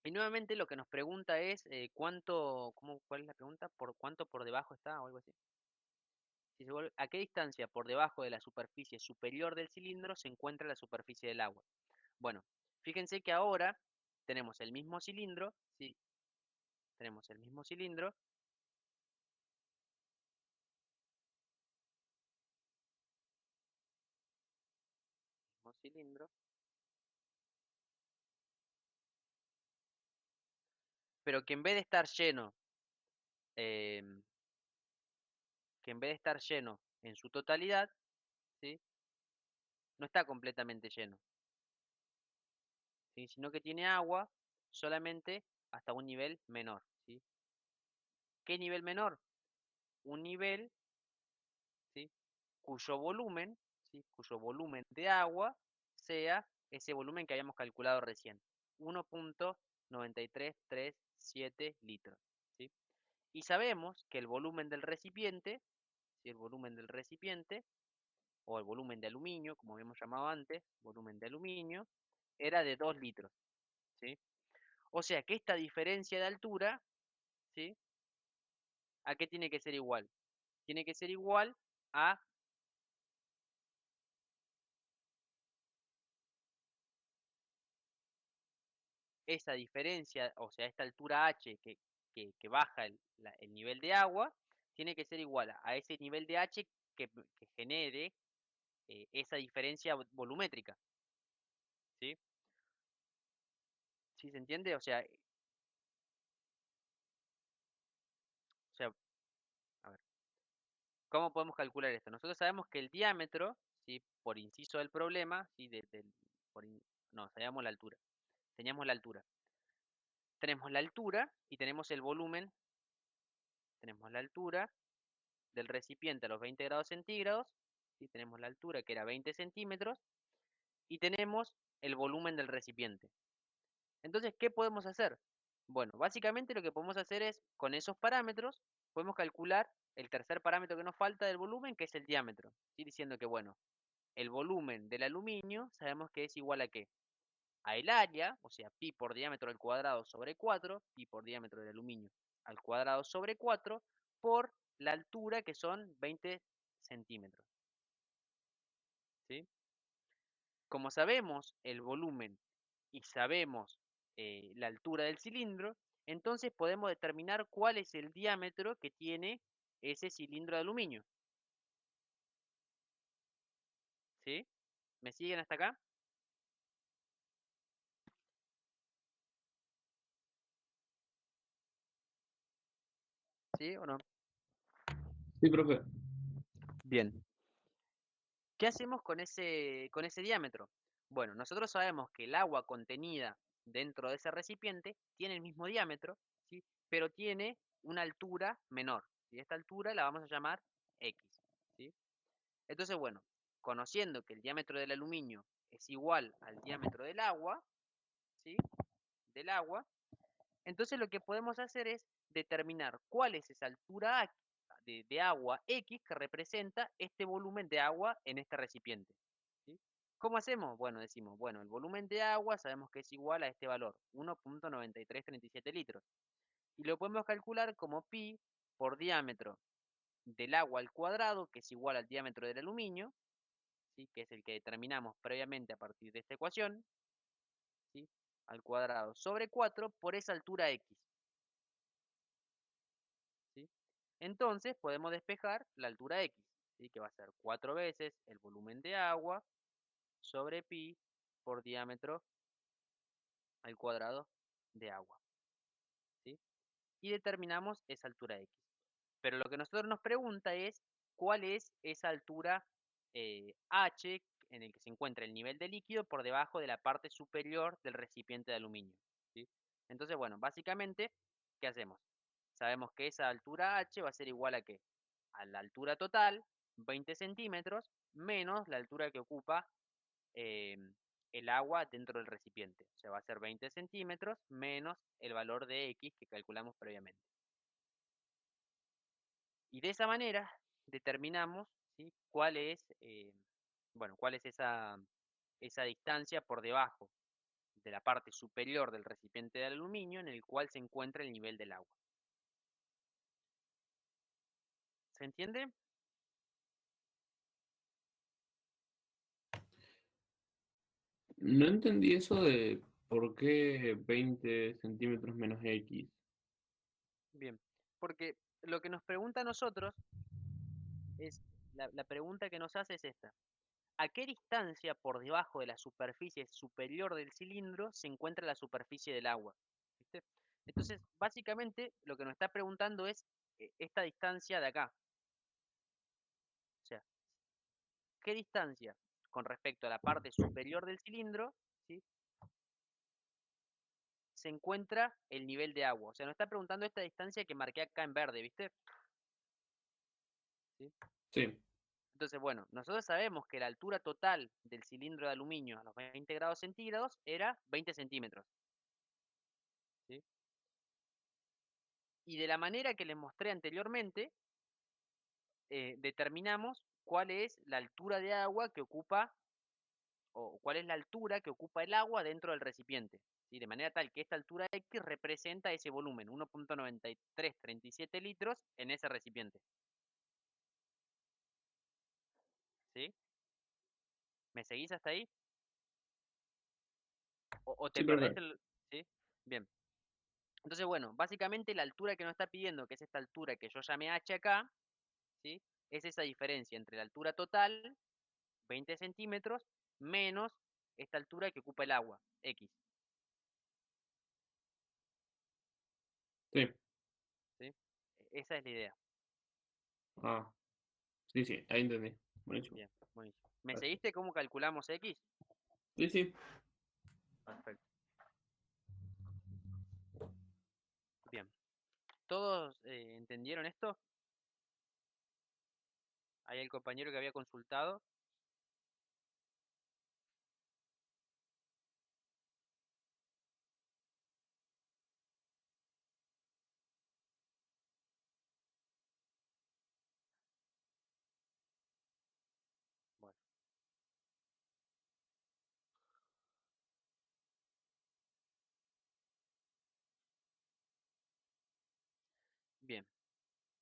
A: Y nuevamente lo que nos pregunta es ¿cuál es la pregunta? ¿Por cuánto por debajo está o algo así? ¿A qué distancia por debajo de la superficie superior del cilindro se encuentra la superficie del agua? Bueno, fíjense que ahora tenemos el mismo cilindro, ¿sí? Tenemos el mismo cilindro, pero que en vez de estar lleno, em, en su totalidad, ¿sí? No está completamente lleno, ¿sí? Sino que tiene agua solamente hasta un nivel menor, ¿sí? ¿Qué nivel menor? Un nivel, ¿sí? Cuyo volumen, ¿sí? Cuyo volumen de agua sea ese volumen que habíamos calculado recién, 1.93337 litros, ¿sí? Y sabemos que el volumen del recipiente, ¿sí? El volumen del recipiente, o el volumen de aluminio, como habíamos llamado antes, volumen de aluminio, era de 2 litros, ¿sí? O sea que esta diferencia de altura, ¿sí? ¿A qué tiene que ser igual? Tiene que ser igual a esa diferencia, o sea, esta altura H que baja el nivel de agua, tiene que ser igual a ese nivel de H que genere esa diferencia volumétrica, ¿sí? ¿Sí se entiende? O sea, a ver, ¿cómo podemos calcular esto? Nosotros sabemos que el diámetro, ¿sí? Por inciso del problema, ¿sí? No, sabíamos la altura. Teníamos la altura. Tenemos la altura y tenemos el volumen. Tenemos la altura del recipiente a los 20 grados centígrados. ¿Sí? Tenemos la altura que era 20 centímetros. Y tenemos el volumen del recipiente. Entonces, ¿qué podemos hacer? Bueno, básicamente lo que podemos hacer es, con esos parámetros, podemos calcular el tercer parámetro que nos falta del volumen, que es el diámetro. ¿Sí? Diciendo que, bueno, el volumen del aluminio sabemos que es igual a ¿qué? al área, o sea, pi por diámetro al cuadrado sobre 4, pi por diámetro del aluminio al cuadrado sobre 4, por la altura que son 20 centímetros. ¿Sí? Como sabemos el volumen y sabemos la altura del cilindro, entonces podemos determinar cuál es el diámetro que tiene ese cilindro de aluminio. ¿Sí? ¿Me siguen hasta acá? ¿Sí o no?
D: Sí, profe.
A: Bien. ¿Qué hacemos con ese diámetro? Bueno, nosotros sabemos que el agua contenida dentro de ese recipiente tiene el mismo diámetro, ¿sí? Pero tiene una altura menor. Y esta altura la vamos a llamar X. ¿Sí? Entonces, bueno, conociendo que el diámetro del aluminio es igual al diámetro del agua, ¿sí? Del agua, entonces lo que podemos hacer es determinar cuál es esa altura de agua X que representa este volumen de agua en este recipiente. ¿Sí? ¿Cómo hacemos? Bueno, decimos, bueno, el volumen de agua sabemos que es igual a este valor, 1.9337 litros. Y lo podemos calcular como pi por diámetro del agua al cuadrado, que es igual al diámetro del aluminio, ¿sí? Que es el que determinamos previamente a partir de esta ecuación, ¿sí? Al cuadrado sobre 4 por esa altura X. ¿Sí? Entonces podemos despejar la altura X, ¿sí? Que va a ser 4 veces el volumen de agua sobre pi por diámetro al cuadrado de agua. ¿Sí? Y determinamos esa altura X. Pero lo que nosotros nos pregunta es cuál es esa altura H en el que se encuentra el nivel de líquido por debajo de la parte superior del recipiente de aluminio. ¿Sí? Entonces, bueno, básicamente, ¿qué hacemos? Sabemos que esa altura H va a ser igual a ¿qué? A la altura total, 20 centímetros, menos la altura que ocupa eh, el agua dentro del recipiente. O sea, va a ser 20 centímetros menos el valor de X que calculamos previamente. Y de esa manera determinamos, ¿sí? Cuál es, bueno, cuál es esa distancia por debajo de la parte superior del recipiente de aluminio en el cual se encuentra el nivel del agua. ¿Se entiende?
D: No entendí eso de por qué 20 centímetros menos X.
A: Bien, porque lo que nos pregunta a nosotros es, la pregunta que nos hace es esta. ¿A qué distancia por debajo de la superficie superior del cilindro se encuentra la superficie del agua? ¿Viste? Entonces, básicamente, lo que nos está preguntando es esta distancia de acá. O sea, ¿qué distancia con respecto a la parte superior del cilindro, ¿sí? Se encuentra el nivel de agua? O sea, nos está preguntando esta distancia que marqué acá en verde, ¿viste? ¿Sí?
D: Sí,
A: Entonces, bueno, nosotros sabemos que la altura total del cilindro de aluminio a los 20 grados centígrados era 20 centímetros. ¿Sí? Y de la manera que les mostré anteriormente, determinamos cuál es la altura de agua que ocupa, o cuál es la altura que ocupa el agua dentro del recipiente. ¿Sí? De manera tal que esta altura X representa ese volumen, 1.9337 litros en ese recipiente. ¿Sí? ¿Me seguís hasta ahí? ¿O te
D: sí,
A: perdés
D: profe.
A: ¿Sí? Bien. Entonces, bueno, básicamente la altura que nos está pidiendo, que es esta altura que yo llamé H acá, ¿sí? Es esa diferencia entre la altura total, 20 centímetros, menos esta altura que ocupa el agua, X.
D: Sí.
A: ¿Sí? Esa es la idea.
D: Ah, sí, sí, ahí entendí. Buenísimo.
A: Bien, buenísimo. ¿Me seguiste cómo calculamos X?
D: Sí, sí.
A: Perfecto. Bien. ¿Todos entendieron esto? ¿Hay el compañero que había consultado? Bueno. Bien,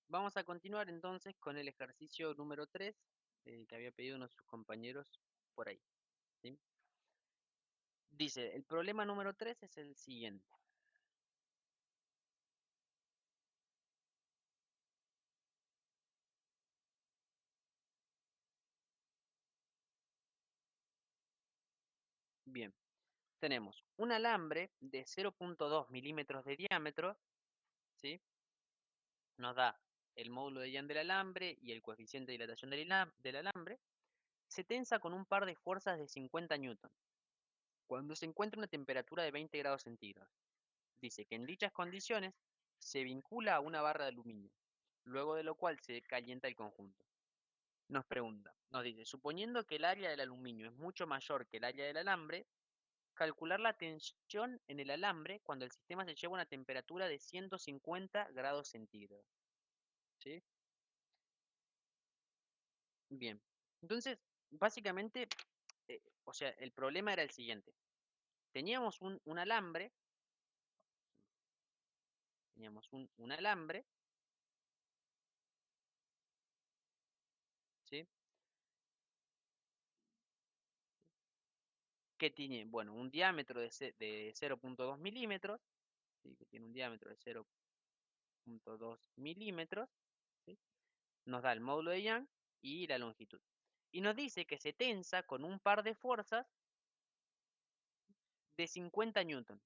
A: vamos a continuar entonces con el ejercicio número 3 que había pedido uno de sus compañeros por ahí, ¿sí? Dice, el problema número 3 es el siguiente. Bien, tenemos un alambre de 0.2 milímetros de diámetro, ¿sí? Nos da el módulo de Young del alambre y el coeficiente de dilatación del alambre. Se tensa con un par de fuerzas de 50 newton, cuando se encuentra una temperatura de 20 grados centígrados. Dice que en dichas condiciones se vincula a una barra de aluminio, luego de lo cual se calienta el conjunto. Nos dice, suponiendo que el área del aluminio es mucho mayor que el área del alambre, calcular la tensión en el alambre cuando el sistema se lleva a una temperatura de 150 grados centígrados. ¿Sí? Bien. Entonces, básicamente, o sea, el problema era el siguiente. Teníamos un alambre, un alambre, ¿sí? Que tiene, bueno, un diámetro de 0.2 milímetros, ¿sí? Que tiene un diámetro de 0.2 milímetros, ¿sí? Nos da el módulo de Young y la longitud. Y nos dice que se tensa con un par de fuerzas de 50 newton.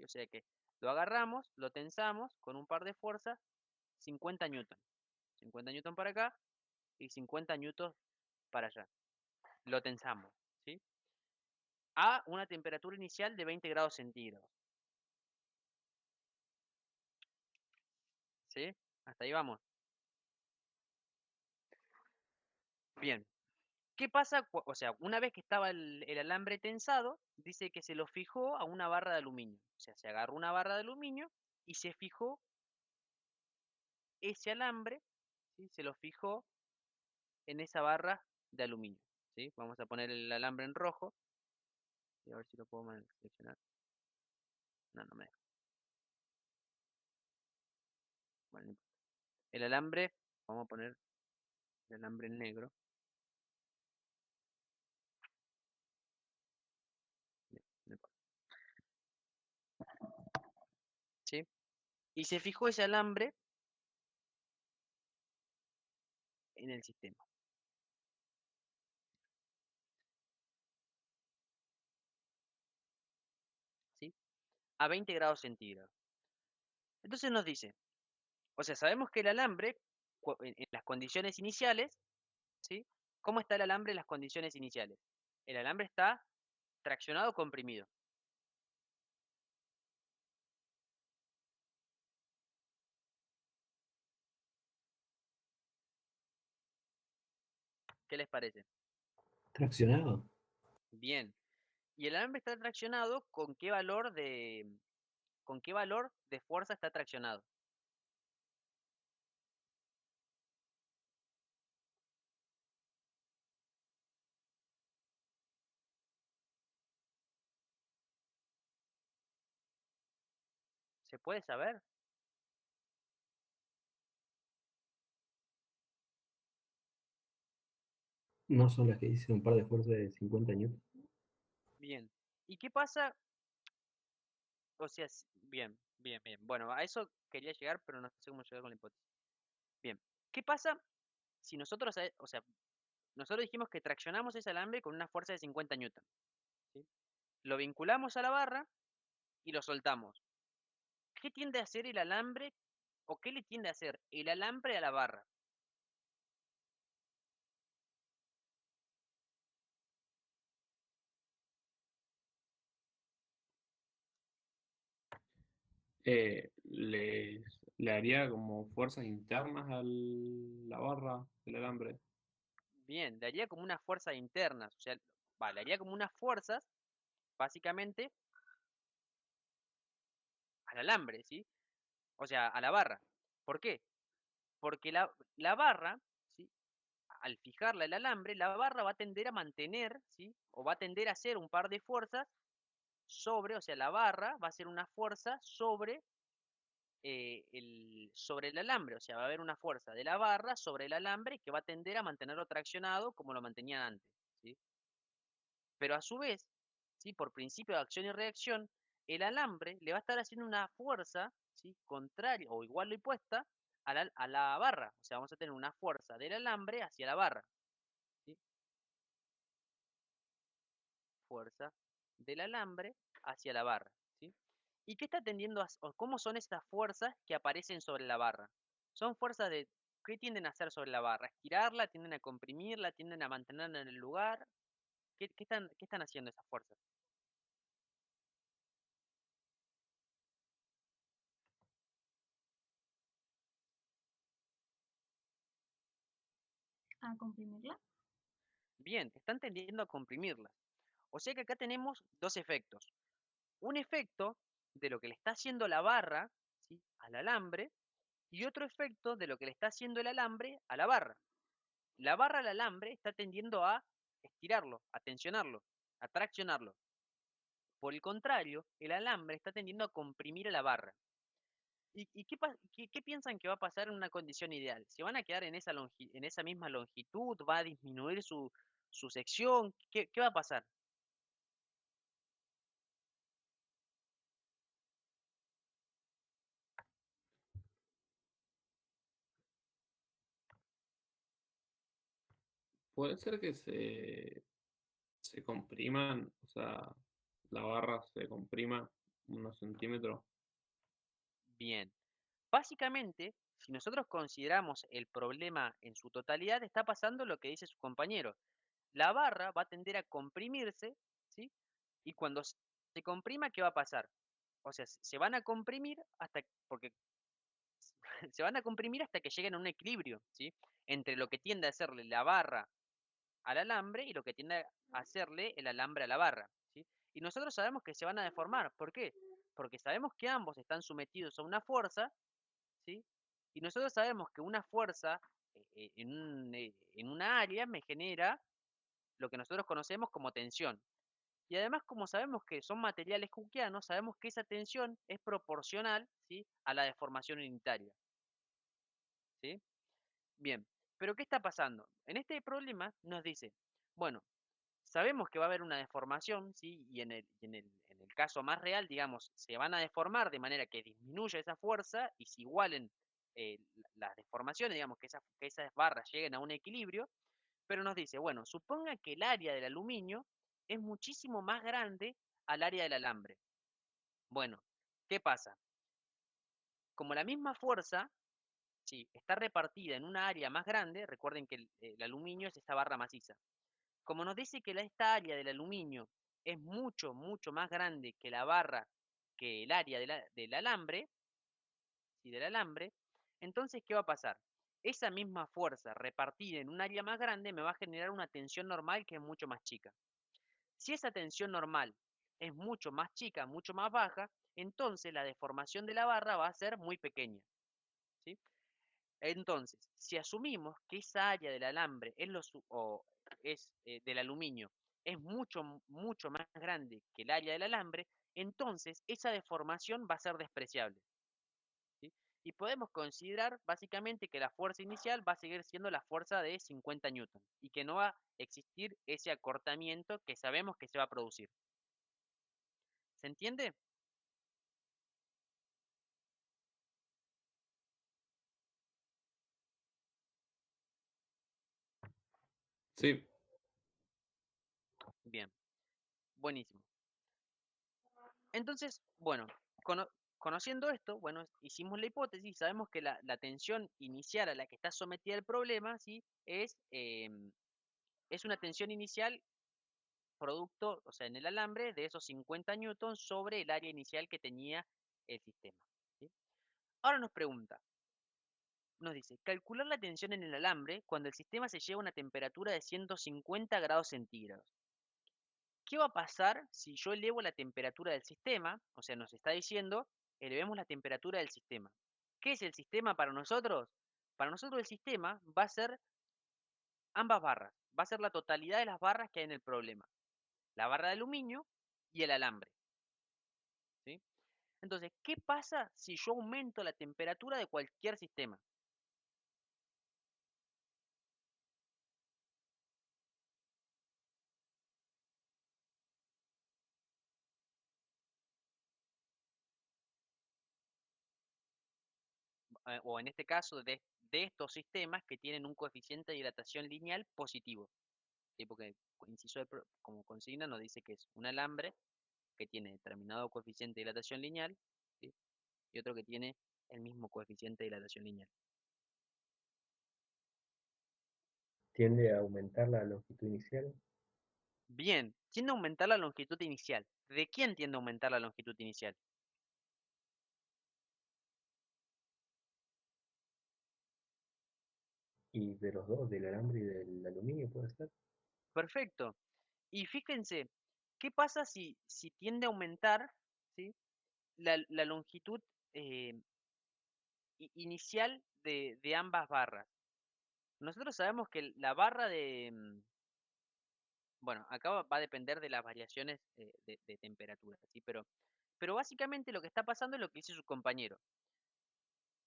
A: O sea que lo agarramos, lo tensamos con un par de fuerzas, 50 newton. 50 newton para acá y 50 newton para allá. Lo tensamos, ¿sí? A una temperatura inicial de 20 grados centígrados. ¿Sí? Hasta ahí vamos. Bien. ¿Qué pasa? O sea, una vez que estaba el alambre tensado, dice que se lo fijó a una barra de aluminio. O sea, se agarró una barra de aluminio y se fijó ese alambre, ¿sí? Se lo fijó en esa barra de aluminio, ¿sí? Vamos a poner el alambre en rojo y a ver si lo puedo seleccionar. No, no me deja. Bueno, no importa. El alambre, vamos a poner el alambre en negro. Bien, no importa. ¿Sí? Y se fijó ese alambre en el sistema, ¿sí? A 20 grados centígrados. Entonces nos dice, o sea, sabemos que el alambre, en las condiciones iniciales, ¿sí? ¿Cómo está el alambre en las condiciones iniciales? El alambre está traccionado o comprimido. ¿Qué les parece?
F: Traccionado.
A: Bien. Y el alambre está traccionado con qué valor de fuerza está traccionado. ¿Se puede saber?
F: No son las que dicen un par de fuerzas de 50 newton.
A: Bien. ¿Y qué pasa? O sea, bien, bien, bien. Bueno, a eso quería llegar, pero no sé cómo llegar con la hipótesis. Bien. ¿Qué pasa si nosotros, o sea, nosotros dijimos que traccionamos ese alambre con una fuerza de 50 newton, ¿sí? Lo vinculamos a la barra y lo soltamos. ¿Qué tiende a hacer el alambre o qué le tiende a hacer el alambre a la barra?
D: Le haría como fuerzas internas a la barra del alambre.
A: Bien, le haría como unas fuerzas internas, o sea, le haría como unas fuerzas, básicamente, al alambre, ¿sí? O sea, a la barra. ¿Por qué? Porque la barra, ¿sí? Al fijarla el alambre, la barra va a tender a mantener, ¿sí? O va a tender a hacer un par de fuerzas sobre, o sea, la barra va a hacer una fuerza sobre sobre el alambre, o sea, va a haber una fuerza de la barra sobre el alambre que va a tender a mantenerlo traccionado como lo mantenían antes, ¿sí? Pero a su vez, ¿sí? Por principio de acción y reacción, el alambre le va a estar haciendo una fuerza, ¿sí? Contraria o igual o opuesta a la barra. O sea, vamos a tener una fuerza del alambre hacia la barra, ¿sí? Fuerza del alambre hacia la barra, ¿sí? ¿Y qué está tendiendo o cómo son estas fuerzas que aparecen sobre la barra? Son fuerzas de, ¿qué tienden a hacer sobre la barra? ¿Estirarla? ¿Tienden a comprimirla? ¿Tienden a mantenerla en el lugar? ¿Qué están haciendo esas fuerzas?
G: A comprimirla.
A: Bien, están tendiendo a comprimirlas. O sea que acá tenemos dos efectos. Un efecto de lo que le está haciendo la barra, ¿sí? Al alambre, y otro efecto de lo que le está haciendo el alambre a la barra. La barra al alambre está tendiendo a estirarlo, a tensionarlo, a traccionarlo. Por el contrario, el alambre está tendiendo a comprimir a la barra. ¿Y qué piensan que va a pasar en una condición ideal? ¿Se van a quedar en esa misma longitud? ¿Va a disminuir su sección? ¿Qué va a pasar?
D: Puede ser que se compriman, o sea, la barra se comprima unos centímetros.
A: Bien. Básicamente, si nosotros consideramos el problema en su totalidad, está pasando lo que dice su compañero. La barra va a tender a comprimirse, ¿sí? Y cuando se comprima, ¿qué va a pasar? O sea, se van a comprimir porque se van a comprimir hasta que lleguen a un equilibrio, ¿sí? Entre lo que tiende a hacerle la barra al alambre y lo que tiende a hacerle el alambre a la barra, ¿sí? Y nosotros sabemos que se van a deformar. ¿Por qué? Porque sabemos que ambos están sometidos a una fuerza, ¿sí? Y nosotros sabemos que una fuerza en una área me genera lo que nosotros conocemos como tensión. Y además, como sabemos que son materiales Hookeanos, sabemos que esa tensión es proporcional, ¿sí? A la deformación unitaria, ¿sí? Bien, pero ¿qué está pasando? En este problema nos dice, bueno, sabemos que va a haber una deformación, ¿sí? Y en el caso más real, digamos, se van a deformar de manera que disminuya esa fuerza y se igualen las deformaciones, digamos, que esas barras lleguen a un equilibrio, pero nos dice, bueno, suponga que el área del aluminio es muchísimo más grande al área del alambre. Bueno, ¿qué pasa? Como la misma fuerza, sí, está repartida en una área más grande, recuerden que el aluminio es esta barra maciza. Como nos dice que esta área del aluminio es mucho, mucho más grande que la barra, que el área del alambre, ¿sí? Del alambre, entonces, ¿qué va a pasar? Esa misma fuerza repartida en un área más grande me va a generar una tensión normal que es mucho más chica. Si esa tensión normal es mucho más chica, mucho más baja, entonces la deformación de la barra va a ser muy pequeña, ¿sí? Entonces, si asumimos que esa área del alambre del aluminio es mucho, mucho más grande que el área del alambre, entonces esa deformación va a ser despreciable, ¿sí? Y podemos considerar básicamente que la fuerza inicial va a seguir siendo la fuerza de 50 newton y que no va a existir ese acortamiento que sabemos que se va a producir. ¿Se entiende?
D: Sí,
A: Bien, buenísimo. Entonces, bueno, conociendo esto, bueno, hicimos la hipótesis, sabemos que la tensión inicial a la que está sometida el problema, ¿sí? Es una tensión inicial producto, o sea, en el alambre de esos 50 newtons sobre el área inicial que tenía el sistema, ¿sí? Ahora nos dice, calcular la tensión en el alambre cuando el sistema se lleva a una temperatura de 150 grados centígrados. ¿Qué va a pasar si yo elevo la temperatura del sistema? O sea, nos está diciendo, elevemos la temperatura del sistema. ¿Qué es el sistema para nosotros? Para nosotros el sistema va a ser ambas barras, va a ser la totalidad de las barras que hay en el problema. La barra de aluminio y el alambre, ¿sí? Entonces, ¿qué pasa si yo aumento la temperatura de cualquier sistema? O en este caso, de estos sistemas que tienen un coeficiente de dilatación lineal positivo. ¿Sí? Porque inciso como consigna nos dice que es un alambre que tiene determinado coeficiente de dilatación lineal, ¿sí? Y otro que tiene el mismo coeficiente de dilatación lineal.
F: Tiende a aumentar la longitud inicial
A: Bien, tiende a aumentar la longitud inicial. ¿De quién tiende a aumentar la longitud inicial?
F: y de los dos, del alambre y del aluminio, puede ser.
A: Perfecto. Y fíjense, ¿qué pasa si tiende a aumentar, ¿sí? la longitud eh, inicial de ambas barras? Nosotros sabemos que la barra bueno, acá va a depender de las variaciones de temperatura, ¿sí? Pero básicamente lo que está pasando es lo que dice su compañero.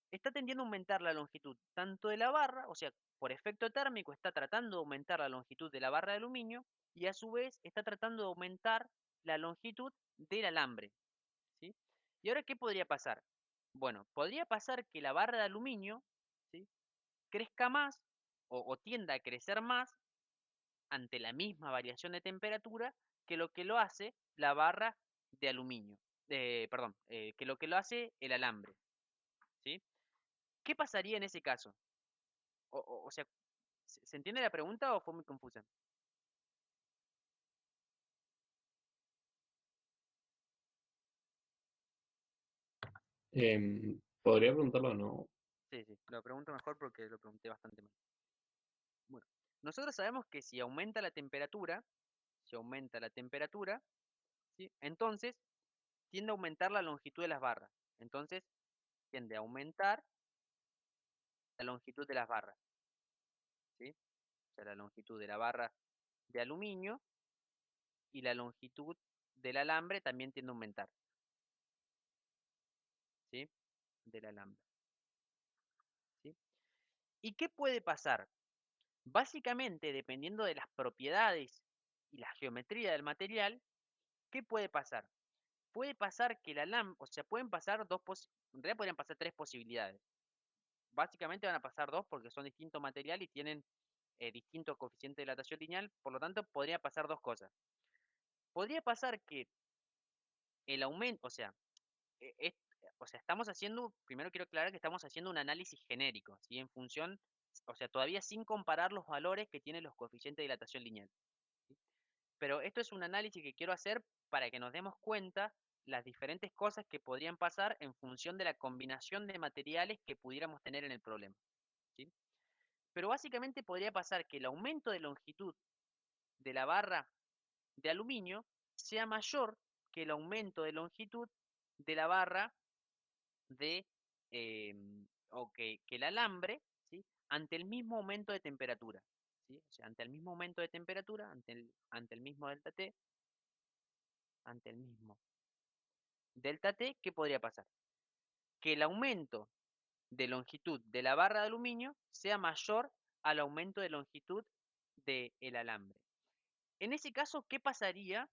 A: Está tendiendo a aumentar la longitud tanto de la barra, o sea, por efecto térmico está tratando de aumentar la longitud de la barra de aluminio y a su vez está tratando de aumentar la longitud del alambre, ¿sí? ¿Y ahora qué podría pasar? Bueno, podría pasar que la barra de aluminio, ¿sí? crezca más o tienda a crecer más ante la misma variación de temperatura que lo que lo hace la barra de aluminio, perdón, que lo que lo hace el alambre, ¿sí? ¿Qué pasaría en ese caso? O sea, ¿se entiende la pregunta o fue muy confusa?
D: ¿Podría preguntarlo o no?
A: Sí, sí, lo pregunto mejor porque lo pregunté bastante mal. Bueno, nosotros sabemos que si aumenta la temperatura, ¿sí? Entonces tiende a aumentar la longitud de las barras. Entonces tiende a aumentar la longitud de las barras, ¿sí? O sea, la longitud de la barra de aluminio y la longitud del alambre también tiende a aumentar, ¿sí? Del alambre, ¿sí? ¿Y qué puede pasar? Básicamente, dependiendo de las propiedades y la geometría del material, ¿qué puede pasar? Puede pasar que el alambre, o sea, pueden pasar en realidad podrían pasar tres posibilidades. Básicamente van a pasar dos porque son distintos materiales y tienen distintos coeficientes de dilatación lineal, por lo tanto podría pasar dos cosas. Podría pasar que el aumento, e- es- o sea, estamos haciendo, primero quiero aclarar que estamos haciendo un análisis genérico, ¿sí? En función, o sea, todavía sin comparar los valores que tienen los coeficientes de dilatación lineal, ¿sí? Pero esto es un análisis que quiero hacer para que nos demos cuenta las diferentes cosas que podrían pasar en función de la combinación de materiales que pudiéramos tener en el problema, ¿sí? Pero básicamente podría pasar que el aumento de longitud de la barra de aluminio sea mayor que el aumento de longitud de la barra de, o que el alambre, ¿sí? Ante el mismo aumento de temperatura, ¿sí? O sea, ante el mismo aumento de temperatura, ante el mismo delta T, ante el mismo delta T, ¿qué podría pasar? Que el aumento de longitud de la barra de aluminio sea mayor al aumento de longitud del alambre. En ese caso, ¿qué pasaría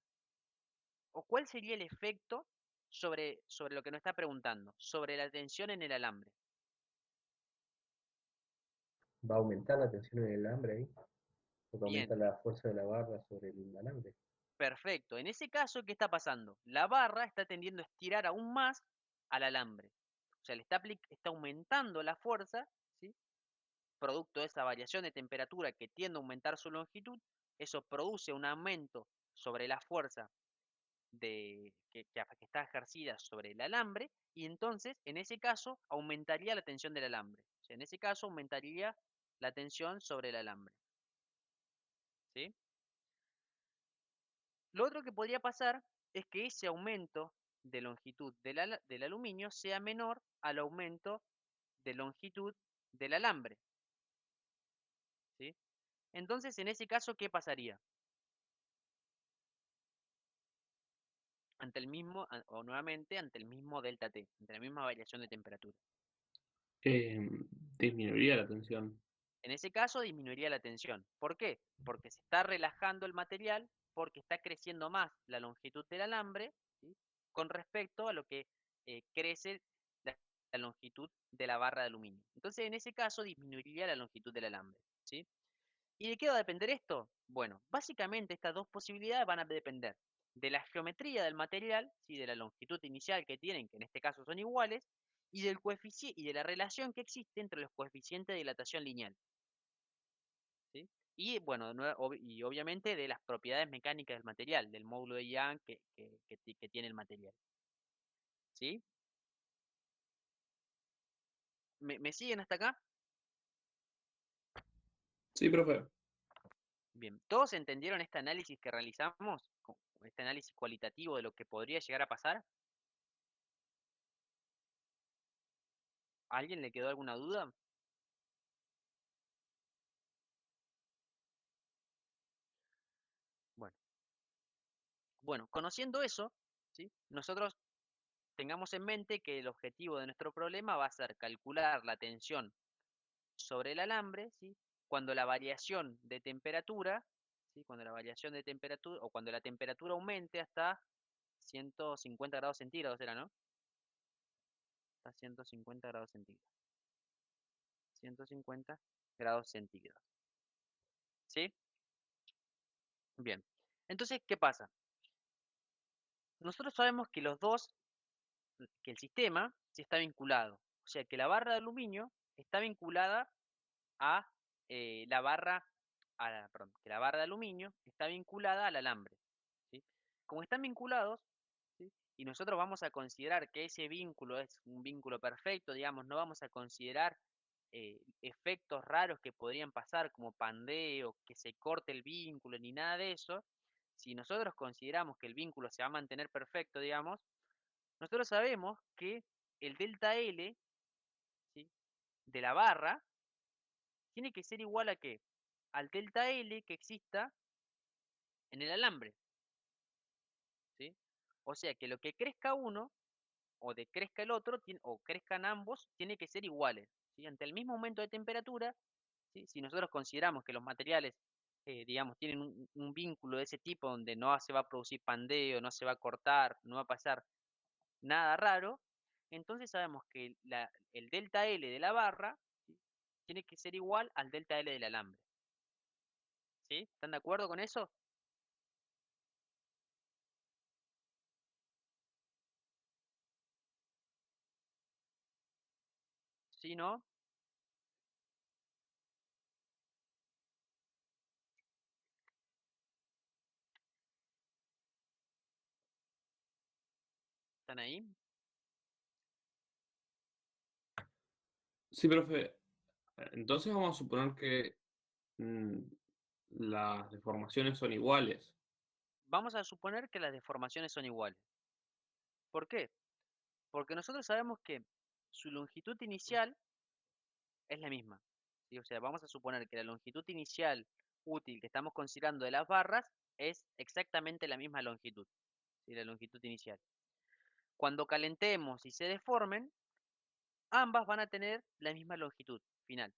A: o cuál sería el efecto sobre lo que nos está preguntando, sobre la tensión en el alambre?
F: Va a aumentar la tensión en el alambre ahí, porque aumenta
A: Bien,
F: la fuerza de la barra sobre el alambre.
A: perfecto. En ese caso, ¿qué está pasando? La barra está tendiendo a estirar aún más al alambre. O sea, está aumentando la fuerza, ¿sí? Producto de esa variación de temperatura que tiende a aumentar su longitud. Eso produce un aumento sobre la fuerza que está ejercida sobre el alambre y entonces, en ese caso, aumentaría la tensión del alambre. O sea, en ese caso, aumentaría la tensión sobre el alambre, ¿sí? Lo otro que podría pasar es que ese aumento de longitud del aluminio sea menor al aumento de longitud del alambre, ¿sí? Entonces, en ese caso, ¿qué pasaría? ante el mismo, o nuevamente ante el mismo delta T, ante la misma variación de temperatura.
D: Disminuiría la tensión.
A: En ese caso disminuiría la tensión. ¿Por qué? Porque se está relajando el material, porque está creciendo más la longitud del alambre, ¿sí? Con respecto a lo que crece la longitud de la barra de aluminio. Entonces, en ese caso disminuiría la longitud del alambre, ¿sí? ¿Y de qué va a depender esto? Bueno, básicamente estas dos posibilidades van a depender de la geometría del material, ¿sí? De la longitud inicial que tienen, que en este caso son iguales, y del coeficiente y de la relación que existe entre los coeficientes de dilatación lineal, ¿sí? Y bueno, y obviamente de las propiedades mecánicas del material, del módulo de Young que tiene el material, ¿sí? ¿Me siguen hasta acá?
D: Sí, profe.
A: Bien, ¿todos entendieron este análisis que realizamos? Este análisis cualitativo de lo que podría llegar a pasar. ¿A alguien le quedó alguna duda? Bueno, conociendo eso, ¿sí? Nosotros tengamos en mente que el objetivo de nuestro problema va a ser calcular la tensión sobre el alambre, ¿sí? Cuando la variación de temperatura, ¿sí? Cuando la variación de temperatura o cuando la temperatura aumente hasta 150 grados centígrados, era, ¿no? Hasta 150 grados centígrados. 150 grados centígrados. ¿Sí? Bien. Entonces, ¿qué pasa? Nosotros sabemos que que el sistema sí está vinculado. O sea, que la barra de aluminio está vinculada a perdón, que la barra de aluminio está vinculada al alambre, ¿sí? Como están vinculados, ¿sí? Y nosotros vamos a considerar que ese vínculo es un vínculo perfecto, digamos, no vamos a considerar efectos raros que podrían pasar, como pandeo, que se corte el vínculo, ni nada de eso. Si nosotros consideramos que el vínculo se va a mantener perfecto, digamos, nosotros sabemos que el delta L, ¿sí? De la barra tiene que ser igual a qué? Al delta L que exista en el alambre, ¿sí? O sea que lo que crezca uno o decrezca el otro, o crezcan ambos, tiene que ser iguales, ¿sí? Ante el mismo aumento de temperatura, ¿sí? Si nosotros consideramos que los materiales, digamos, tienen un vínculo de ese tipo donde no se va a producir pandeo, no se va a cortar, no va a pasar nada raro, entonces sabemos que el delta L de la barra, ¿sí? Tiene que ser igual al delta L del alambre, ¿sí? ¿Están de acuerdo con eso? ¿Sí, no? ¿Están ahí?
D: Sí, profe. Entonces vamos a suponer que mm, las deformaciones son iguales.
A: Vamos a suponer que las deformaciones son iguales. ¿Por qué? Porque nosotros sabemos que su longitud inicial es la misma, ¿sí? O sea, vamos a suponer que la longitud inicial útil que estamos considerando de las barras es exactamente la misma longitud, ¿sí? La longitud inicial. Cuando calentemos y se deformen, ambas van a tener la misma longitud final,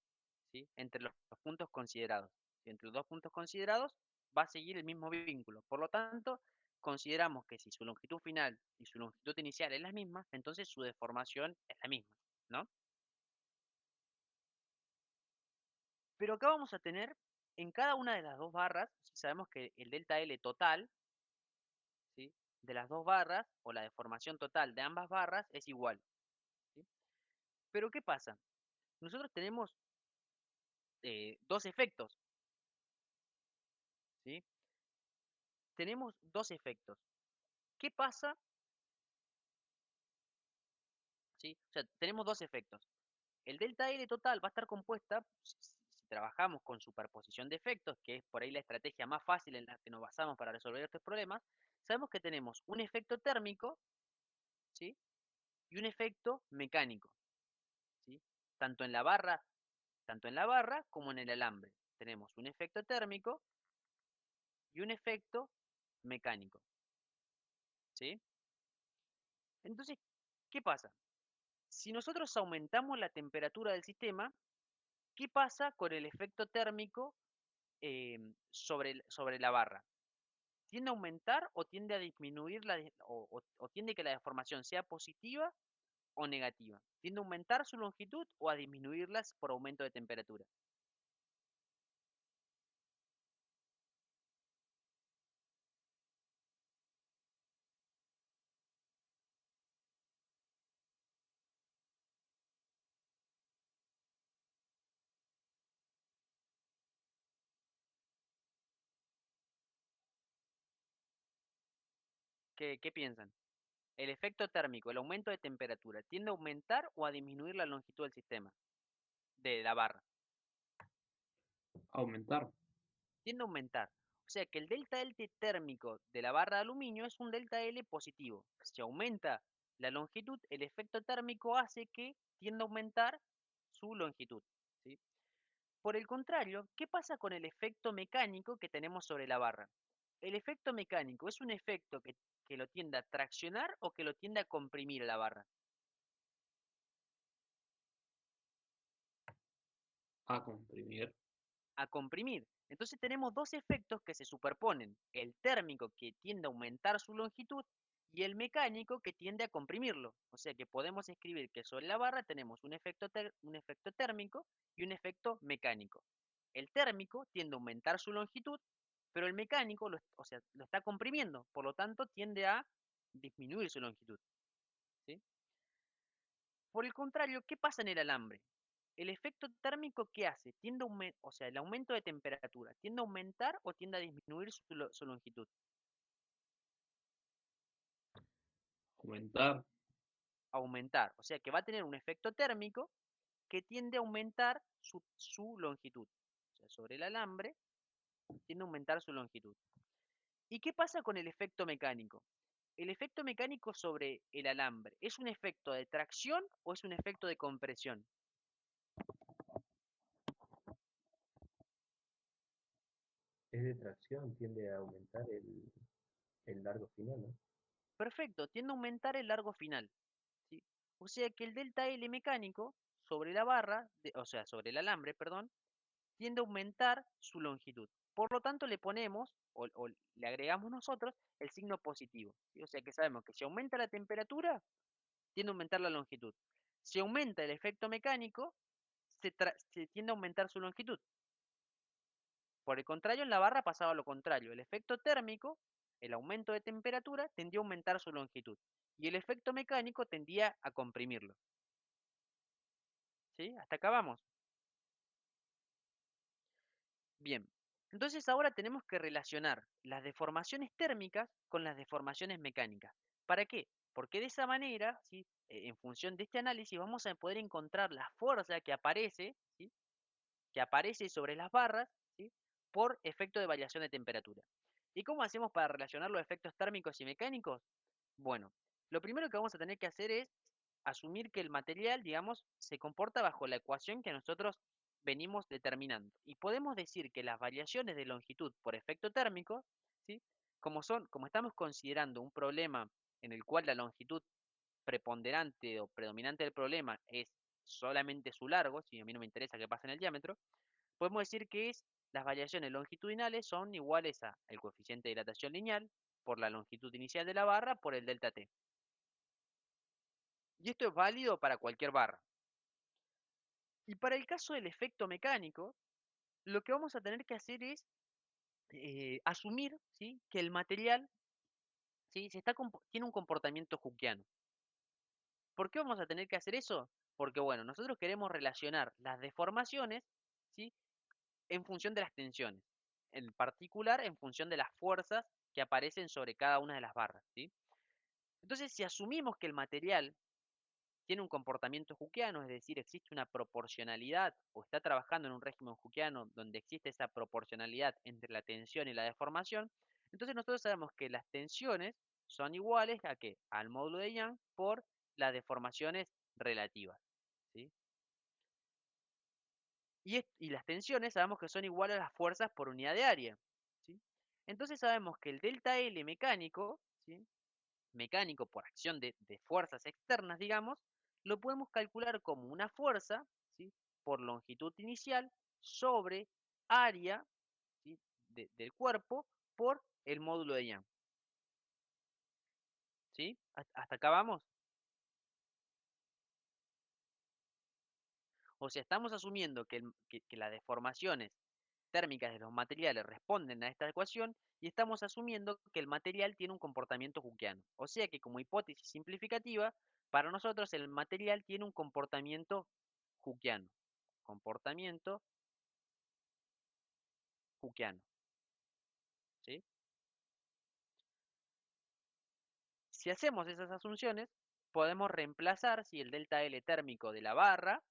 A: ¿sí? Entre los puntos considerados. ¿Sí? Entre los dos puntos considerados va a seguir el mismo vínculo. Por lo tanto, consideramos que si su longitud final y su longitud inicial es la misma, entonces su deformación es la misma, ¿no? Pero acá vamos a tener en cada una de las dos barras, si sabemos que el delta L total, ¿sí? De las dos barras, o la deformación total de ambas barras, es igual, ¿sí? Pero ¿qué pasa? Nosotros tenemos dos efectos, ¿sí? Tenemos dos efectos. ¿Qué pasa? ¿Sí? O sea, tenemos dos efectos. El delta L total va a estar compuesta, si trabajamos con superposición de efectos, que es por ahí la estrategia más fácil en la que nos basamos para resolver estos problemas, sabemos que tenemos un efecto térmico, ¿sí? Y un efecto mecánico, ¿sí? Tanto en la barra, tanto en la barra como en el alambre. Tenemos un efecto térmico y un efecto mecánico, ¿sí? Entonces, ¿qué pasa? Si nosotros aumentamos la temperatura del sistema, ¿qué pasa con el efecto térmico sobre la barra? ¿Tiende a aumentar o tiende a disminuir o tiende que la deformación sea positiva o negativa? ¿Tiende a aumentar su longitud o a disminuirlas por aumento de temperatura? ¿Qué piensan? El efecto térmico, el aumento de temperatura, ¿tiende a aumentar o a disminuir la longitud del sistema, de la barra?
D: Aumentar.
A: Tiende a aumentar. O sea que el delta L térmico de la barra de aluminio es un delta L positivo. Si aumenta la longitud, el efecto térmico hace que tienda a aumentar su longitud, ¿sí? Por el contrario, ¿qué pasa con el efecto mecánico que tenemos sobre la barra? El efecto mecánico es un efecto que lo tiende a traccionar o que lo tiende a comprimir a la barra.
D: A comprimir.
A: A comprimir. Entonces tenemos dos efectos que se superponen, el térmico que tiende a aumentar su longitud y el mecánico que tiende a comprimirlo. O sea que podemos escribir que sobre la barra tenemos un efecto térmico y un efecto mecánico. El térmico tiende a aumentar su longitud, pero el mecánico o sea, lo está comprimiendo, por lo tanto tiende a disminuir su longitud, ¿sí? Por el contrario, ¿qué pasa en el alambre? El efecto térmico, ¿qué hace? O sea, el aumento de temperatura, ¿tiende a aumentar o tiende a disminuir su longitud?
D: Aumentar.
A: Aumentar, o sea que va a tener un efecto térmico que tiende a aumentar su longitud. O sea, sobre el alambre tiende a aumentar su longitud. ¿Y qué pasa con el efecto mecánico? El efecto mecánico sobre el alambre, ¿es un efecto de tracción o es un efecto de compresión?
F: Es de tracción, tiende a aumentar el largo final, ¿no?
A: Perfecto, tiende a aumentar el largo final, ¿sí? O sea que el delta L mecánico sobre la barra, o sea, sobre el alambre, perdón, tiende a aumentar su longitud. Por lo tanto, le ponemos o le agregamos nosotros el signo positivo, ¿sí? O sea que sabemos que si aumenta la temperatura, tiende a aumentar la longitud. Si aumenta el efecto mecánico, se tiende a aumentar su longitud. Por el contrario, en la barra pasaba lo contrario. El efecto térmico, el aumento de temperatura, tendía a aumentar su longitud. Y el efecto mecánico tendía a comprimirlo. ¿Sí? Hasta acá vamos. Bien. Entonces ahora tenemos que relacionar las deformaciones térmicas con las deformaciones mecánicas. ¿Para qué? Porque de esa manera, ¿sí? En función de este análisis, vamos a poder encontrar la fuerza que aparece, ¿sí? Que aparece sobre las barras, ¿sí? Por efecto de variación de temperatura. ¿Y cómo hacemos para relacionar los efectos térmicos y mecánicos? Bueno, lo primero que vamos a tener que hacer es asumir que el material, digamos, se comporta bajo la ecuación que nosotros venimos determinando. Y podemos decir que las variaciones de longitud por efecto térmico, ¿sí? Como estamos considerando un problema en el cual la longitud preponderante o predominante del problema es solamente su largo, si a mí no me interesa qué pasa en el diámetro, podemos decir que las variaciones longitudinales son iguales a el coeficiente de dilatación lineal por la longitud inicial de la barra por el delta t. Y esto es válido para cualquier barra. Y para el caso del efecto mecánico, lo que vamos a tener que hacer es asumir, ¿sí? Que el material, ¿sí? Tiene un comportamiento hookeano. ¿Por qué vamos a tener que hacer eso? Porque, bueno, nosotros queremos relacionar las deformaciones, ¿sí? En función de las tensiones, en particular en función de las fuerzas que aparecen sobre cada una de las barras, ¿sí? Entonces, si asumimos que el material tiene un comportamiento hookeano, es decir, existe una proporcionalidad o está trabajando en un régimen hookeano donde existe esa proporcionalidad entre la tensión y la deformación, entonces nosotros sabemos que las tensiones son iguales a ¿qué? Al módulo de Young por las deformaciones relativas, ¿sí? Y las tensiones sabemos que son iguales a las fuerzas por unidad de área, ¿sí? Entonces sabemos que el delta L mecánico, ¿sí? mecánico por acción de fuerzas externas, digamos, lo podemos calcular como una fuerza, ¿sí?, por longitud inicial sobre área, ¿sí?, del cuerpo por el módulo de Young. ¿Sí? ¿Hasta acá vamos? O sea, estamos asumiendo que las deformaciones térmicas de los materiales responden a esta ecuación y estamos asumiendo que el material tiene un comportamiento Hookeano. O sea que como hipótesis simplificativa, para nosotros el material tiene un comportamiento Hookeano. Comportamiento Hookeano. ¿Sí? Si hacemos esas asunciones, podemos reemplazar si el delta L térmico de la barra